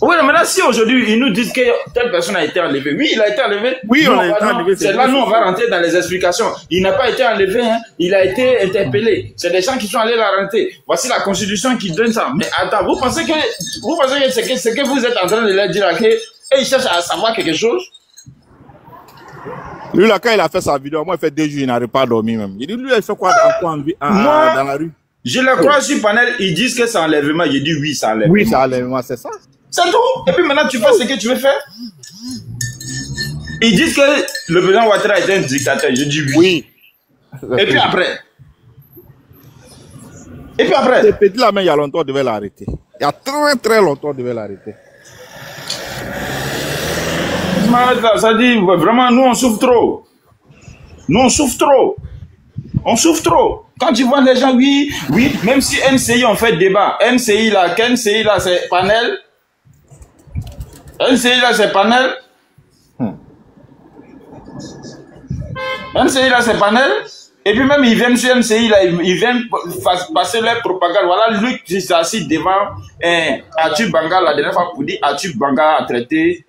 Oui, mais là, si aujourd'hui, ils nous disent que telle personne a été enlevée. Oui, il a été enlevé. Oui, on a été enlevé. C'est là, nous, on va rentrer dans les explications. Il n'a pas été enlevé, hein. Il a été interpellé. C'est des gens qui sont allés l'arrêter. Voici la Constitution qui donne ça. Mais attends, vous pensez que ce que vous êtes en train de leur dire, ils cherchent à savoir quelque chose? Lui, là, quand il a fait sa vidéo, moi, il fait 2 jours, il n'arrive pas à dormir même. Il dit, lui, il fait quoi dans la rue? Je le crois sur panel, ils disent que c'est enlèvement. J'ai dit oui, c'est enlèvement. Oui, c'est enlèvement, c'est ça. C'est tout. Et puis maintenant, tu fais ce que tu veux faire. Ils disent que le président Ouattara est un dictateur. Je dis oui. Et puis après. Ce petit-là, il y a longtemps, on devait l'arrêter. Il y a très, très longtemps, on devait l'arrêter. Ça dit, vraiment, nous, on souffre trop. Nous, on souffre trop. On souffre trop. Quand tu vois les gens, oui, même si NCI, on fait débat. NCI, là, c'est panel. NCI, là, c'est panel. NCI, là, c'est panel. Et puis même, ils viennent sur NCI, là, ils viennent passer leur propagande. Voilà, Luc qui s'est assis devant Atub Banga, la dernière fois, pour dire Atub Banga a traité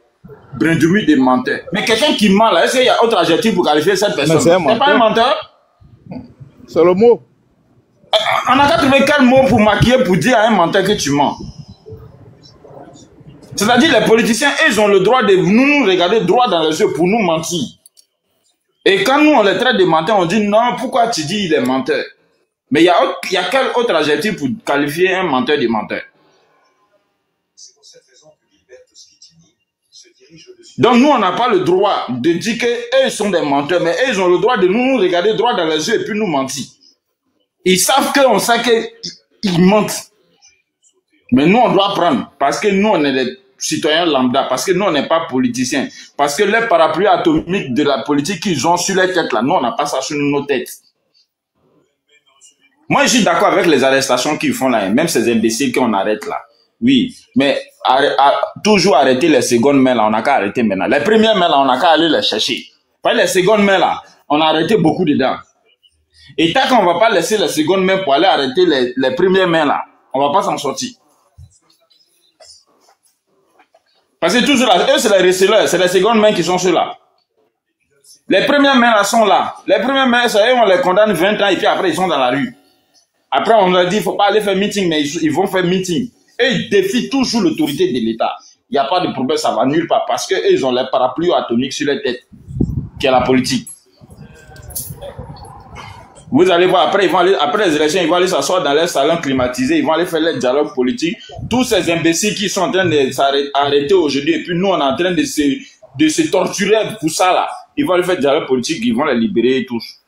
Brindoumi de menteur. Mais quelqu'un qui ment, là, est-ce qu'il y a autre adjectif pour qualifier cette personne? C'est pas un menteur? C'est le mot. On n'a qu'à trouver quel mot pour maquiller, pour dire à un menteur que tu mens. C'est-à-dire, les politiciens, ils ont le droit de nous regarder droit dans les yeux pour nous mentir. Et quand nous, on les traite de menteurs, on dit non, pourquoi tu dis il est menteur? Mais il y a quel autre adjectif pour qualifier un menteur de menteur? Donc nous, on n'a pas le droit de dire qu'eux sont des menteurs, mais eux, ils ont le droit de nous regarder droit dans les yeux et puis nous mentir. Ils savent qu'on sait qu'ils mentent. Mais nous, on doit prendre, parce que nous, on est des citoyens lambda, parce que nous, on n'est pas politiciens, parce que les parapluies atomiques de la politique qu'ils ont sur les têtes, là, nous, on n'a pas ça sur nos têtes. Moi, je suis d'accord avec les arrestations qu'ils font là, même ces imbéciles qu'on arrête là. Oui, mais toujours arrêter les secondes mains là, on n'a qu'à arrêter maintenant. Les premières mains là, on n'a qu'à aller les chercher. Pas les secondes mains là, on a arrêté beaucoup dedans. Et tant qu'on ne va pas laisser les secondes mains pour aller arrêter les premières mains là, on ne va pas s'en sortir. Parce que toujours là, eux c'est les receleurs, c'est les secondes mains qui sont ceux-là. Les premières mains là sont là. Les premières mains, ça y est, on les condamne 20 ans et puis après ils sont dans la rue. Après on leur dit, il ne faut pas aller faire meeting, mais ils vont faire meeting. Et ils défient toujours l'autorité de l'État. Il n'y a pas de problème, ça va nulle part. Parce qu'ils ont les parapluies atomiques sur les têtes, qui est la politique. Vous allez voir, après les élections, ils vont aller s'asseoir dans leur salon climatisé, ils vont aller faire leur dialogue politique. Tous ces imbéciles qui sont en train de s'arrêter aujourd'hui, et puis nous, on est en train de se torturer pour ça, là. Ils vont aller faire dialogue politique, ils vont les libérer tous.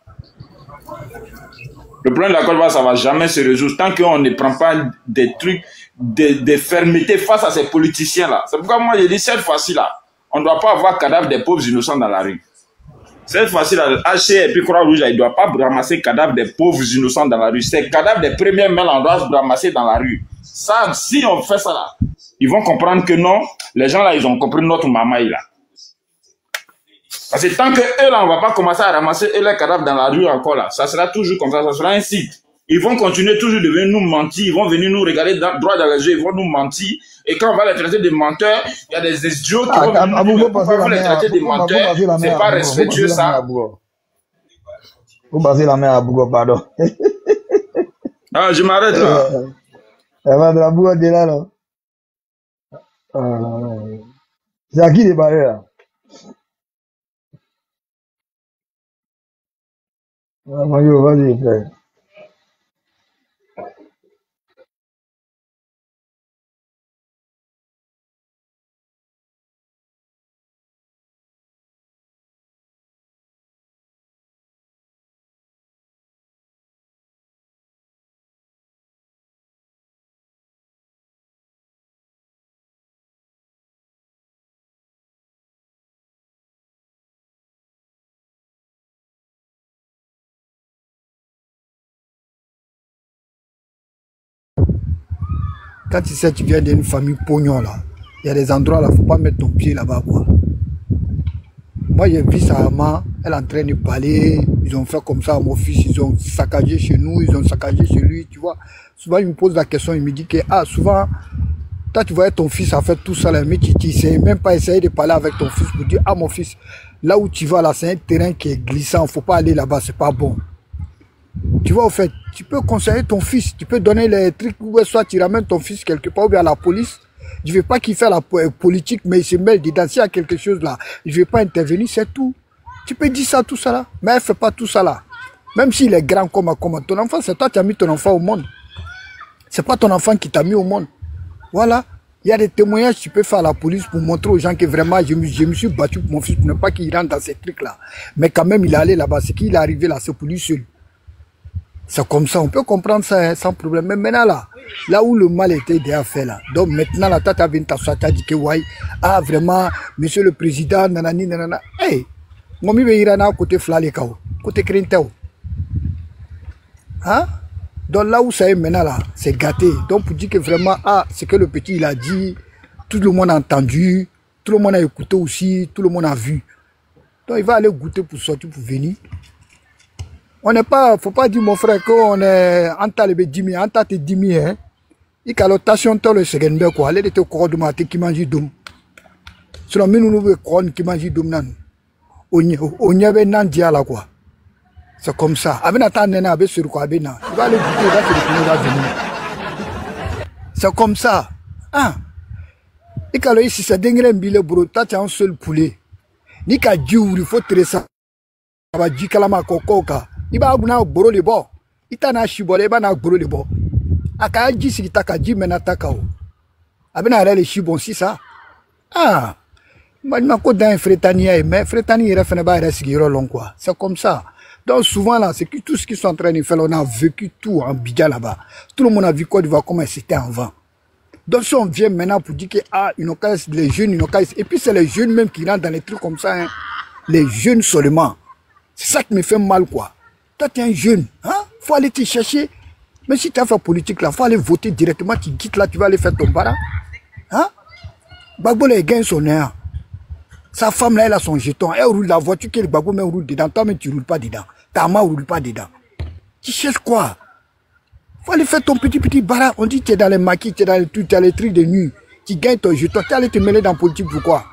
Le problème de la Côte d'Ivoire, ça ne va jamais se résoudre tant qu'on ne prend pas des trucs de fermeté face à ces politiciens-là. C'est pourquoi moi, je dis cette fois-ci-là, on ne doit pas avoir cadavre des pauvres innocents dans la rue. Cette fois-ci-là, HC et puis Croix-Rouge, ils ne doivent pas ramasser cadavre des pauvres innocents dans la rue. C'est cadavre des premières mains, on doit se ramasser dans la rue. Ça, si on fait ça là, ils vont comprendre que non, les gens là, ils ont compris notre mamaï là. Parce que tant que eux là, on ne va pas commencer à ramasser les cadavres dans la rue encore là, ça sera toujours comme ça sera un site. Ils vont continuer toujours de venir nous mentir, ils vont venir nous regarder droit dans les yeux, ils vont nous mentir. Et quand on va les traiter de menteurs, il y a des idiots qui vont venir nous les traiter de menteurs. C'est pas respectueux ça. Vous basez la main à Bougo, pardon. Ah, je m'arrête là. Elle va de la Bougo de là, là. C'est à qui de parler là? Vas-y, frère. Quand tu sais, tu viens d'une famille pognon là, il y a des endroits là, il ne faut pas mettre ton pied là-bas quoi. Moi j'ai vu sa maman, elle est en train de parler, ils ont fait comme ça à mon fils, ils ont saccagé chez nous, ils ont saccagé chez lui, tu vois. Souvent il me pose la question, il me dit que souvent, Toi, tu voyais ton fils a fait tout ça là, mais tu ne sais même pas essayer de parler avec ton fils pour dire, ah mon fils, là où tu vas là, c'est un terrain qui est glissant, il ne faut pas aller là-bas, c'est pas bon. Tu vois, au fait, tu peux conseiller ton fils, tu peux donner les trucs, ou soit tu ramènes ton fils quelque part, ou bien à la police. Je ne veux pas qu'il fasse la politique, mais il se mêle dedans. S'il y a quelque chose là, je ne vais pas intervenir, c'est tout. Tu peux dire ça, tout ça là, mais elle ne fait pas tout ça là. Même s'il est grand comme ton enfant, c'est toi qui as mis ton enfant au monde. C'est pas ton enfant qui t'a mis au monde. Voilà. Il y a des témoignages que tu peux faire à la police pour montrer aux gens que vraiment je me suis battu pour mon fils, pour ne pas qu'il rentre dans ces trucs là. Mais quand même, il est allé là-bas. C'est qu'il est arrivé là, c'est pour lui seul. C'est comme ça, on peut comprendre ça hein, sans problème. Mais maintenant là où le mal était déjà fait là. Donc maintenant la tata vient t'asseoir, t'as dit que ouais, ah vraiment, monsieur le président, nanani, nanana. Hey, moi je vais ir à côté Flalekao, côté Krintao. Hein? Donc là où ça est maintenant là, c'est gâté. Donc pour dire que vraiment, ah, c'est que le petit il a dit, tout le monde a entendu, tout le monde a écouté aussi, tout le monde a vu. Donc il va aller goûter pour sortir, pour venir. On n'est pas, faut pas dire mon frère qu'on est en talibé 10 000, en talibé 10 000, hein. Il y a l'otation dans le second quoi. Elle était au corps de maté qui mange d'homme. Selon nous, nous voulons qui mange d'homme nan. On y avait nandia là quoi. C'est comme ça. Avec Nathan Nena, avec sur quoi, avec na. Il va aller goûter, là, c'est le va venir. C'est comme ça. Ah. Et quand ici, c'est d'engrais bile brota, tu as un seul poulet. Ni qu'à Dieu, il faut tirer ça. Ça va dire kalama kokoka. Il va avoir un boro le bon. Il t'a n'a chibole, il va n'a boro le bon. A ka dit si ta ka dit menata kao. Avec na le chibon si ça. Ah. Maintenant, quand dans un frétanier, mais frétanier, il refait pas rester long quoi. C'est comme ça. Donc souvent là, c'est que tout ce qu'ils sont en train de faire, on a vécu tout en Bidja là-bas. Tout le monde a vu Côte d'Ivoire comment c'était avant. Donc si on vient maintenant pour dire que ah, les jeunes, et puis c'est les jeunes même qui rentrent dans les trucs comme ça, hein. Les jeunes seulement. C'est ça qui me fait mal quoi. Toi tu es un jeune, hein? Faut aller te chercher. Mais si tu as fait politique là, faut aller voter directement, tu quittes là, tu vas aller faire ton bara. Hein? Bagbo les gagne son air. Sa femme là, elle a son jeton, elle roule la voiture, que le Bagbo même roule dedans, toi même tu roules pas dedans. Ta main ne roule pas dedans. Tu cherches quoi? Faut aller faire ton petit bara. On dit que tu es dans les maquis, tu es dans les trucs de nuit. Tu gagnes ton jeton, tu allais te mêler dans la politique, pourquoi?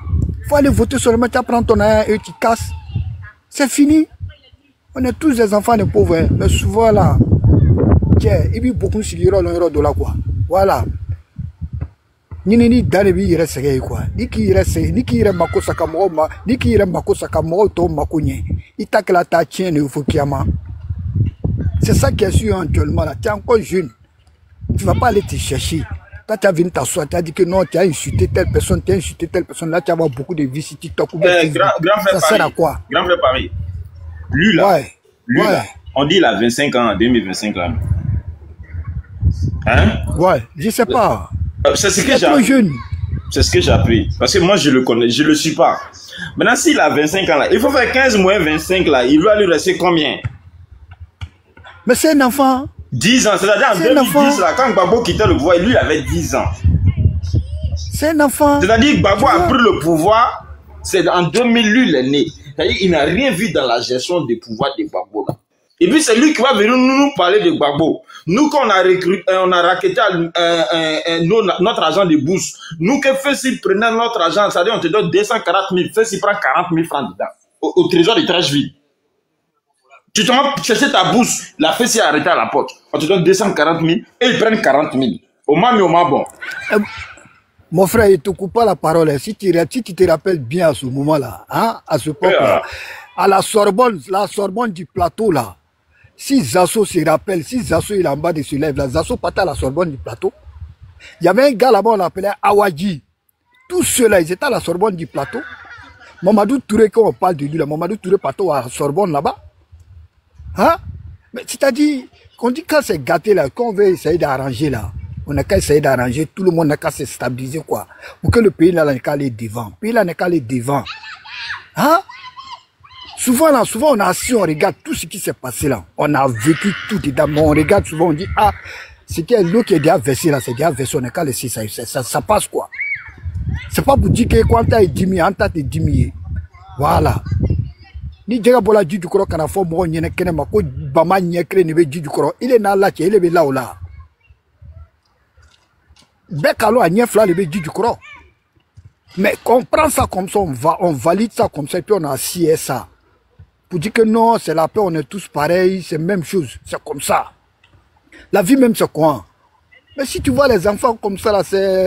Faut aller voter seulement, tu prends ton air et tu casses. C'est fini. On est tous des enfants de pauvres, hein. Mais souvent là, tiens, il y a beaucoup de là quoi. Voilà. Ni danebi il reste quoi. Ni qui reste mako sakamoro, ni qui reste mako sakamoro to makonye. Il t'a que la ta tient ne faut kiama. C'est ça qui est sûr actuellement là. Tu es encore jeune. Tu vas pas aller te chercher. Toi, tu as venu t'asseoir, tu as dit que non, tu as insulté telle personne, tu as insulté telle personne. Là, tu vas avoir beaucoup de vues sur TikTok. Ça sert à quoi? Grand frère Paris. Lui là, là, on dit il a 25 ans en 2025 là. Hein? Ouais, je sais pas. C'est ce que j'ai appris. C'est ce que j'ai appris. Parce que moi, je le connais, je le suis pas. Maintenant, s'il a 25 ans là, il faut faire 15 moins 25 là. Il doit lui rester combien? Mais c'est un enfant. 10 ans. C'est-à-dire en 2010 là, quand Gbagbo quittait le pouvoir, lui, il avait 10 ans. C'est un enfant. C'est-à-dire que Gbagbo a pris le pouvoir, c'est en 2000, lui, il est né. C'est-à-dire qu'il n'a rien vu dans la gestion des pouvoirs de Gbagbo là. Et puis c'est lui qui va venir nous parler de Gbagbo. Nous, quand on a recruté, on a raquetté notre agent de bourse, nous, que fait s'il prenait notre agent, c'est-à-dire on te donne 240 000, fait s'il prend 40 000 francs dedans, au trésor de Trècheville. Tu te vas chercher ta bourse, la fait s'il arrêté à la porte. On te donne 240 000 et ils prennent 40 000. Au moins, mais au moins bon. Mon frère, il ne te coupe pas la parole. Si tu te rappelles bien à ce moment-là, hein, à ce point-là, à la Sorbonne du plateau là, si Zasso se rappelle, si Zasso il est en bas de ce lèvre là, Zasso partait à la Sorbonne du plateau. Il y avait un gars là-bas, on l'appelait Awadji. Tous ceux-là, ils étaient à la Sorbonne du plateau. Mamadou Touré, quand on parle de lui là, Mamadou Touré partait à la Sorbonne là-bas. Hein? Mais c'est-à-dire, qu'on dit quand c'est gâté là, quand on veut essayer d'arranger là, on n'a qu'à essayer d'arranger, tout le monde n'a qu'à se stabiliser quoi. Pour que le pays là n'est qu'à aller devant. Le pays là n'est qu'à aller devant. Hein? Souvent là, on a assis, on regarde tout ce qui s'est passé là. On a vécu tout dedans. Mais on regarde souvent, on dit, ah, c'est l'eau qui est déjà versée là, c'est déjà versé, on n'a qu'à laisser ça passe quoi. C'est pas pour dire que quand tu as 10 000, tu as 10 000. Voilà. Ni jega bola du koro kana fo mo nyene kene mako bama nyekre ne be du koro. Il est là, il est là ou là. Bekalo a niefla le dit du croc. Mais qu'on prend ça comme ça, on valide ça comme ça, et puis on a assis ça. Pour dire que non, c'est la paix, on est tous pareils, c'est la même chose, c'est comme ça. La vie même, c'est quoi? Mais si tu vois les enfants comme ça, là,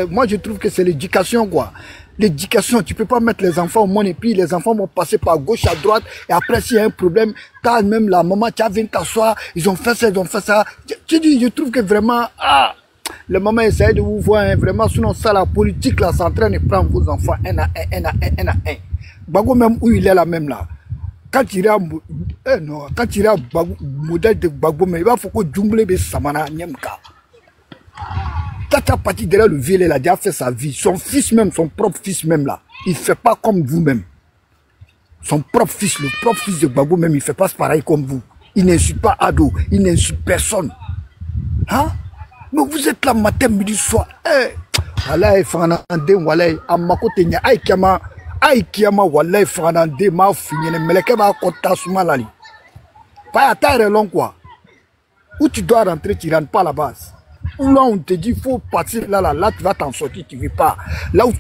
moi je trouve que c'est l'éducation, quoi. L'éducation, tu peux pas mettre les enfants au monde et puis les enfants vont passer par gauche à droite et après s'il y a un problème, quand même la maman, tu as viens t'asseoir, ils ont fait ça, ils ont fait ça. Tu dis, je trouve que vraiment, le maman essaie de vous voir, hein, vraiment, sinon ça, la politique, là, c'est en train de prendre vos enfants un à un. Bago même où il est là même là. Quand tu iras, quand tu iras modèle de Bago, mais il va faut que Djumble be Samana Nyemka. Quand tu as parti derrière le vieux, il a déjà fait sa vie. Son fils même, son propre fils même là, il ne fait pas comme vous-même. Son propre fils, le propre fils de Gbagbo même, il ne fait pas pareil comme vous. Il n'insulte pas Ado, il n'insulte personne. Hein? Mais vous êtes là matin, midi, soir. Walay, Fanande, Walay, Amakote, Aïkiama, Walay, Fanande, ma fini, Melekeba, Kota, Soumalali. Pas à terre long quoi. Où tu dois rentrer, tu ne rentres pas à la base. Où là on te dit il faut partir là tu vas t'en sortir, tu ne veux pas. Là où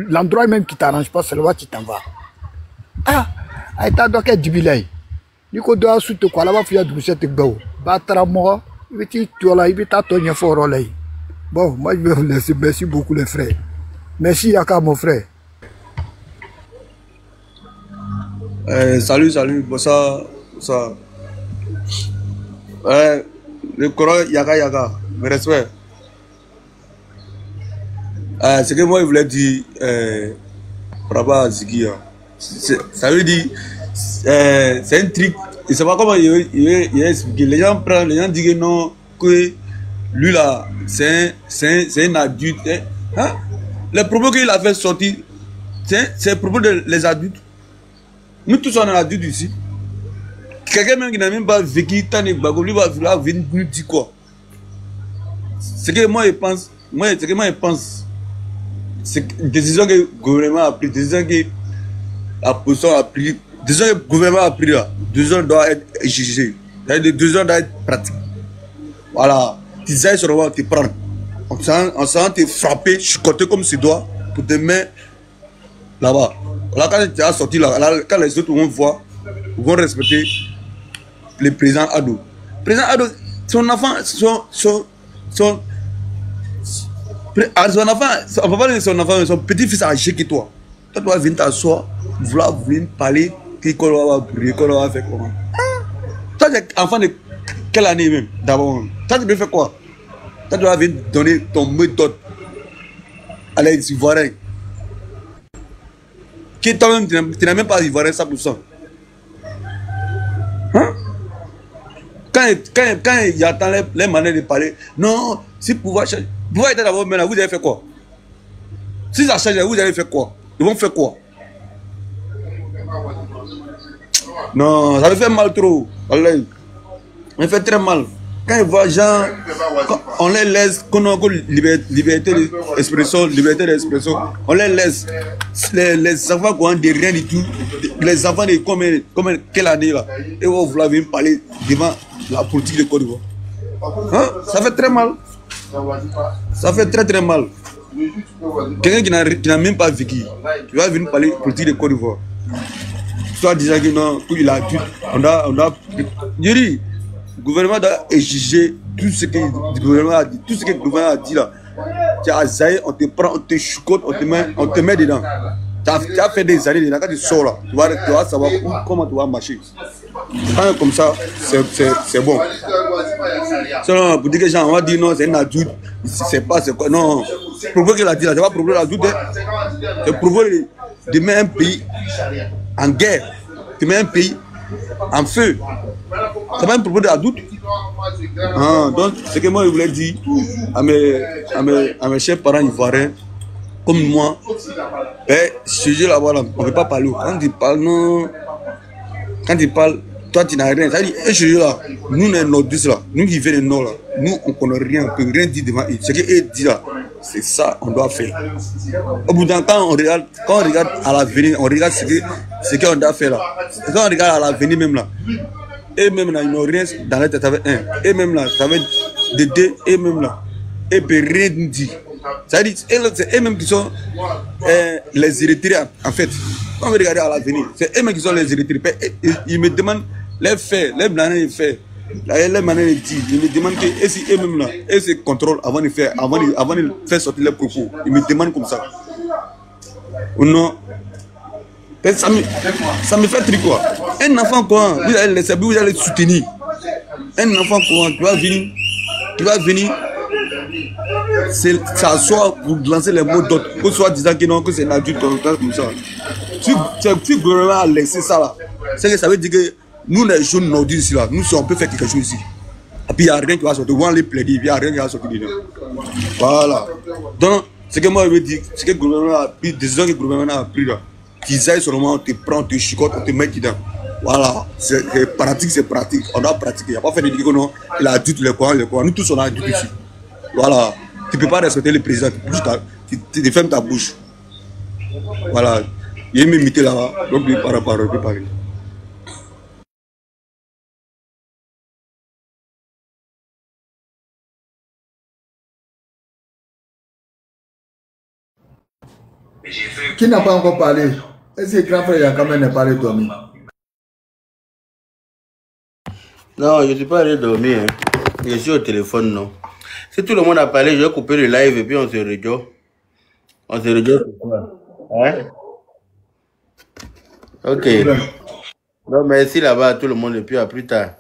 l'endroit même qui t'arrange pas, c'est là où tu t'en vas. Aïta doit être jubilé. Nico doit soutenir quoi là-bas, il y a du cette go. Batra moi, il va te là, il va t'attendre fort au lait. Bon, moi je vais vous laisser. Merci beaucoup les frères. Merci Yaka mon frère. Salut, bonsoir. Le Coran Yaka, me respect. Ce que moi je voulais dire par rapport à Ziggy, ça veut dire c'est un truc, je ne sais pas comment il expliqué. Les gens disent que non, que lui là, c'est un adulte. Hein? Les propos qu'il a fait sortir, c'est le propos des adultes. Nous tous on est adultes ici. Quelqu'un même qui n'a même pas vécu tant de Gbagbo, lui va venir nous dire quoi? Ce que moi je pense, c'est une décision que le gouvernement a prise, décision que la position a prise, décision que le gouvernement a prise là, 2 ans doit être jugé, 2 ans doit être pratique. Voilà, tu sais sur le moment te prendre, on s'en te frapper, chicoter comme tu dois pour te mettre là-bas. Là quand tu as sorti là, quand les autres vont voir, ils vont respecter le président Ado. Le président Ado, son enfant, son petit-fils âgé que toi. Toi, tu vas venir t'asseoir, vouloir parler, qu'on va brûler, qu'on va faire comment? Toi, tu es enfant de quelle année même, d'abord? Toi, tu peux faire quoi? Toi, tu vas venir donner ton méthode à les Ivoiriens. Qui toi-même, tu n'as même pas Ivoirien 100%. Hein? Quand il attend les manières de parler, non, si pouvoir changer. Pouvoir était d'abord maintenant, vous avez fait quoi? Si ça change, vous allez faire quoi? Ils vont faire quoi? Non, ça me fait mal trop. Ça me fait très mal. Quand ils voient gens, on les laisse, qu'on a liberté d'expression, on les laisse. Les enfants qui ont de rien du tout, les enfants de comme quelle année là, et vous voulez parler devant la politique de Côte d'Ivoire. Hein? Ça fait très mal. Ça fait très mal. Quelqu'un qui n'a même pas vécu, tu vas venir parler politique de Côte d'Ivoire. Toi disant que non, il a dit, on a. Je dis, le gouvernement doit exiger tout ce que le gouvernement a dit, tout ce que le gouvernement a dit là. Tu as zaï, on te prend, on te choucote, on te met dedans. Tu as fait des années dedans, quand tu sors là, tu vas savoir comment tu vas marcher. Quand comme ça, c'est bon. Sinon, pour dire que les gens, on va dire non, c'est un adulte, c'est pas, c'est quoi, non. Le problème qu'il a dit là, c'est pas le problème de l'adulte, c'est le problème de mettre un pays en guerre, de mettre un pays en feu. C'est pas un problème de l'adulte. Donc, ce que moi je voulais dire à mes chers parents ivoiriens, comme moi, ce jeu-là, voilà, on ne peut pas parler. Quand ils parlent, non. Quand ils parlent, toi tu n'as rien. Ça veut dire, ce jeu-là, nous les nordistes là, nous qui venons du nord là, nous on ne connaît rien, on ne peut rien dire devant eux. Ce qu'ils disent là, c'est ça qu'on doit faire. Au bout d'un temps, quand on regarde à l'avenir, on regarde ce qu'on doit faire là. Quand on regarde à l'avenir même là, et même là, ils n'ont rien dans la tête avec un. Et même là, ça va être de deux, et même là, et peut rien dire. Ça veut dire, c'est eux-mêmes qui sont les Érythréens, en fait. Quand on regarde à l'avenir, c'est eux-mêmes qui sont les Érythréens. Ils me demandent les faits, les manières de faire, les manières de dire. Ils me demandent que si eux-mêmes là, ils se contrôlent avant de faire sortir leurs propos. Ils me demandent comme ça. Ou non? Ça me fait triper quoi. Un enfant quoi, vous allez le soutenir. Un enfant quoi, tu vas venir s'asseoir pour lancer les mots d'autres, pour soit disant que non, que c'est un adulte comme ça. Si le gouvernement a laissé ça là, c'est que ça veut dire que nous les jeunes nordistes ici là, nous on peut faire quelque chose ici. Et puis il n'y a rien qui va sortir, on va les plaider, il n'y a rien qui va sortir dedans. Voilà. Donc, ce que moi je veux dire, c'est que le gouvernement a pris, des décisions que le gouvernement a pris là, qu'ils aillent seulement, on te prend, on te chicote, on te met dedans. Voilà, c'est pratique, on doit pratiquer. Il n'y a pas fait de dire que non, il a adulte les coins, nous tous on a adulte ici. Voilà, tu ne peux pas respecter le président, tu fermes ta bouche. Voilà, il y a une imité là-bas, donc il ne peut pas parler. Qui n'a pas encore parlé? Est-ce que grand frère Yakama n'a pas allé dormir? Non, je ne suis pas allé dormir. Hein. Je suis au téléphone, non. Si tout le monde a parlé, je vais couper le live et puis on se rejoint. On se rejoint pourquoi? Hein? Ok. Donc, merci là-bas à tout le monde et puis à plus tard.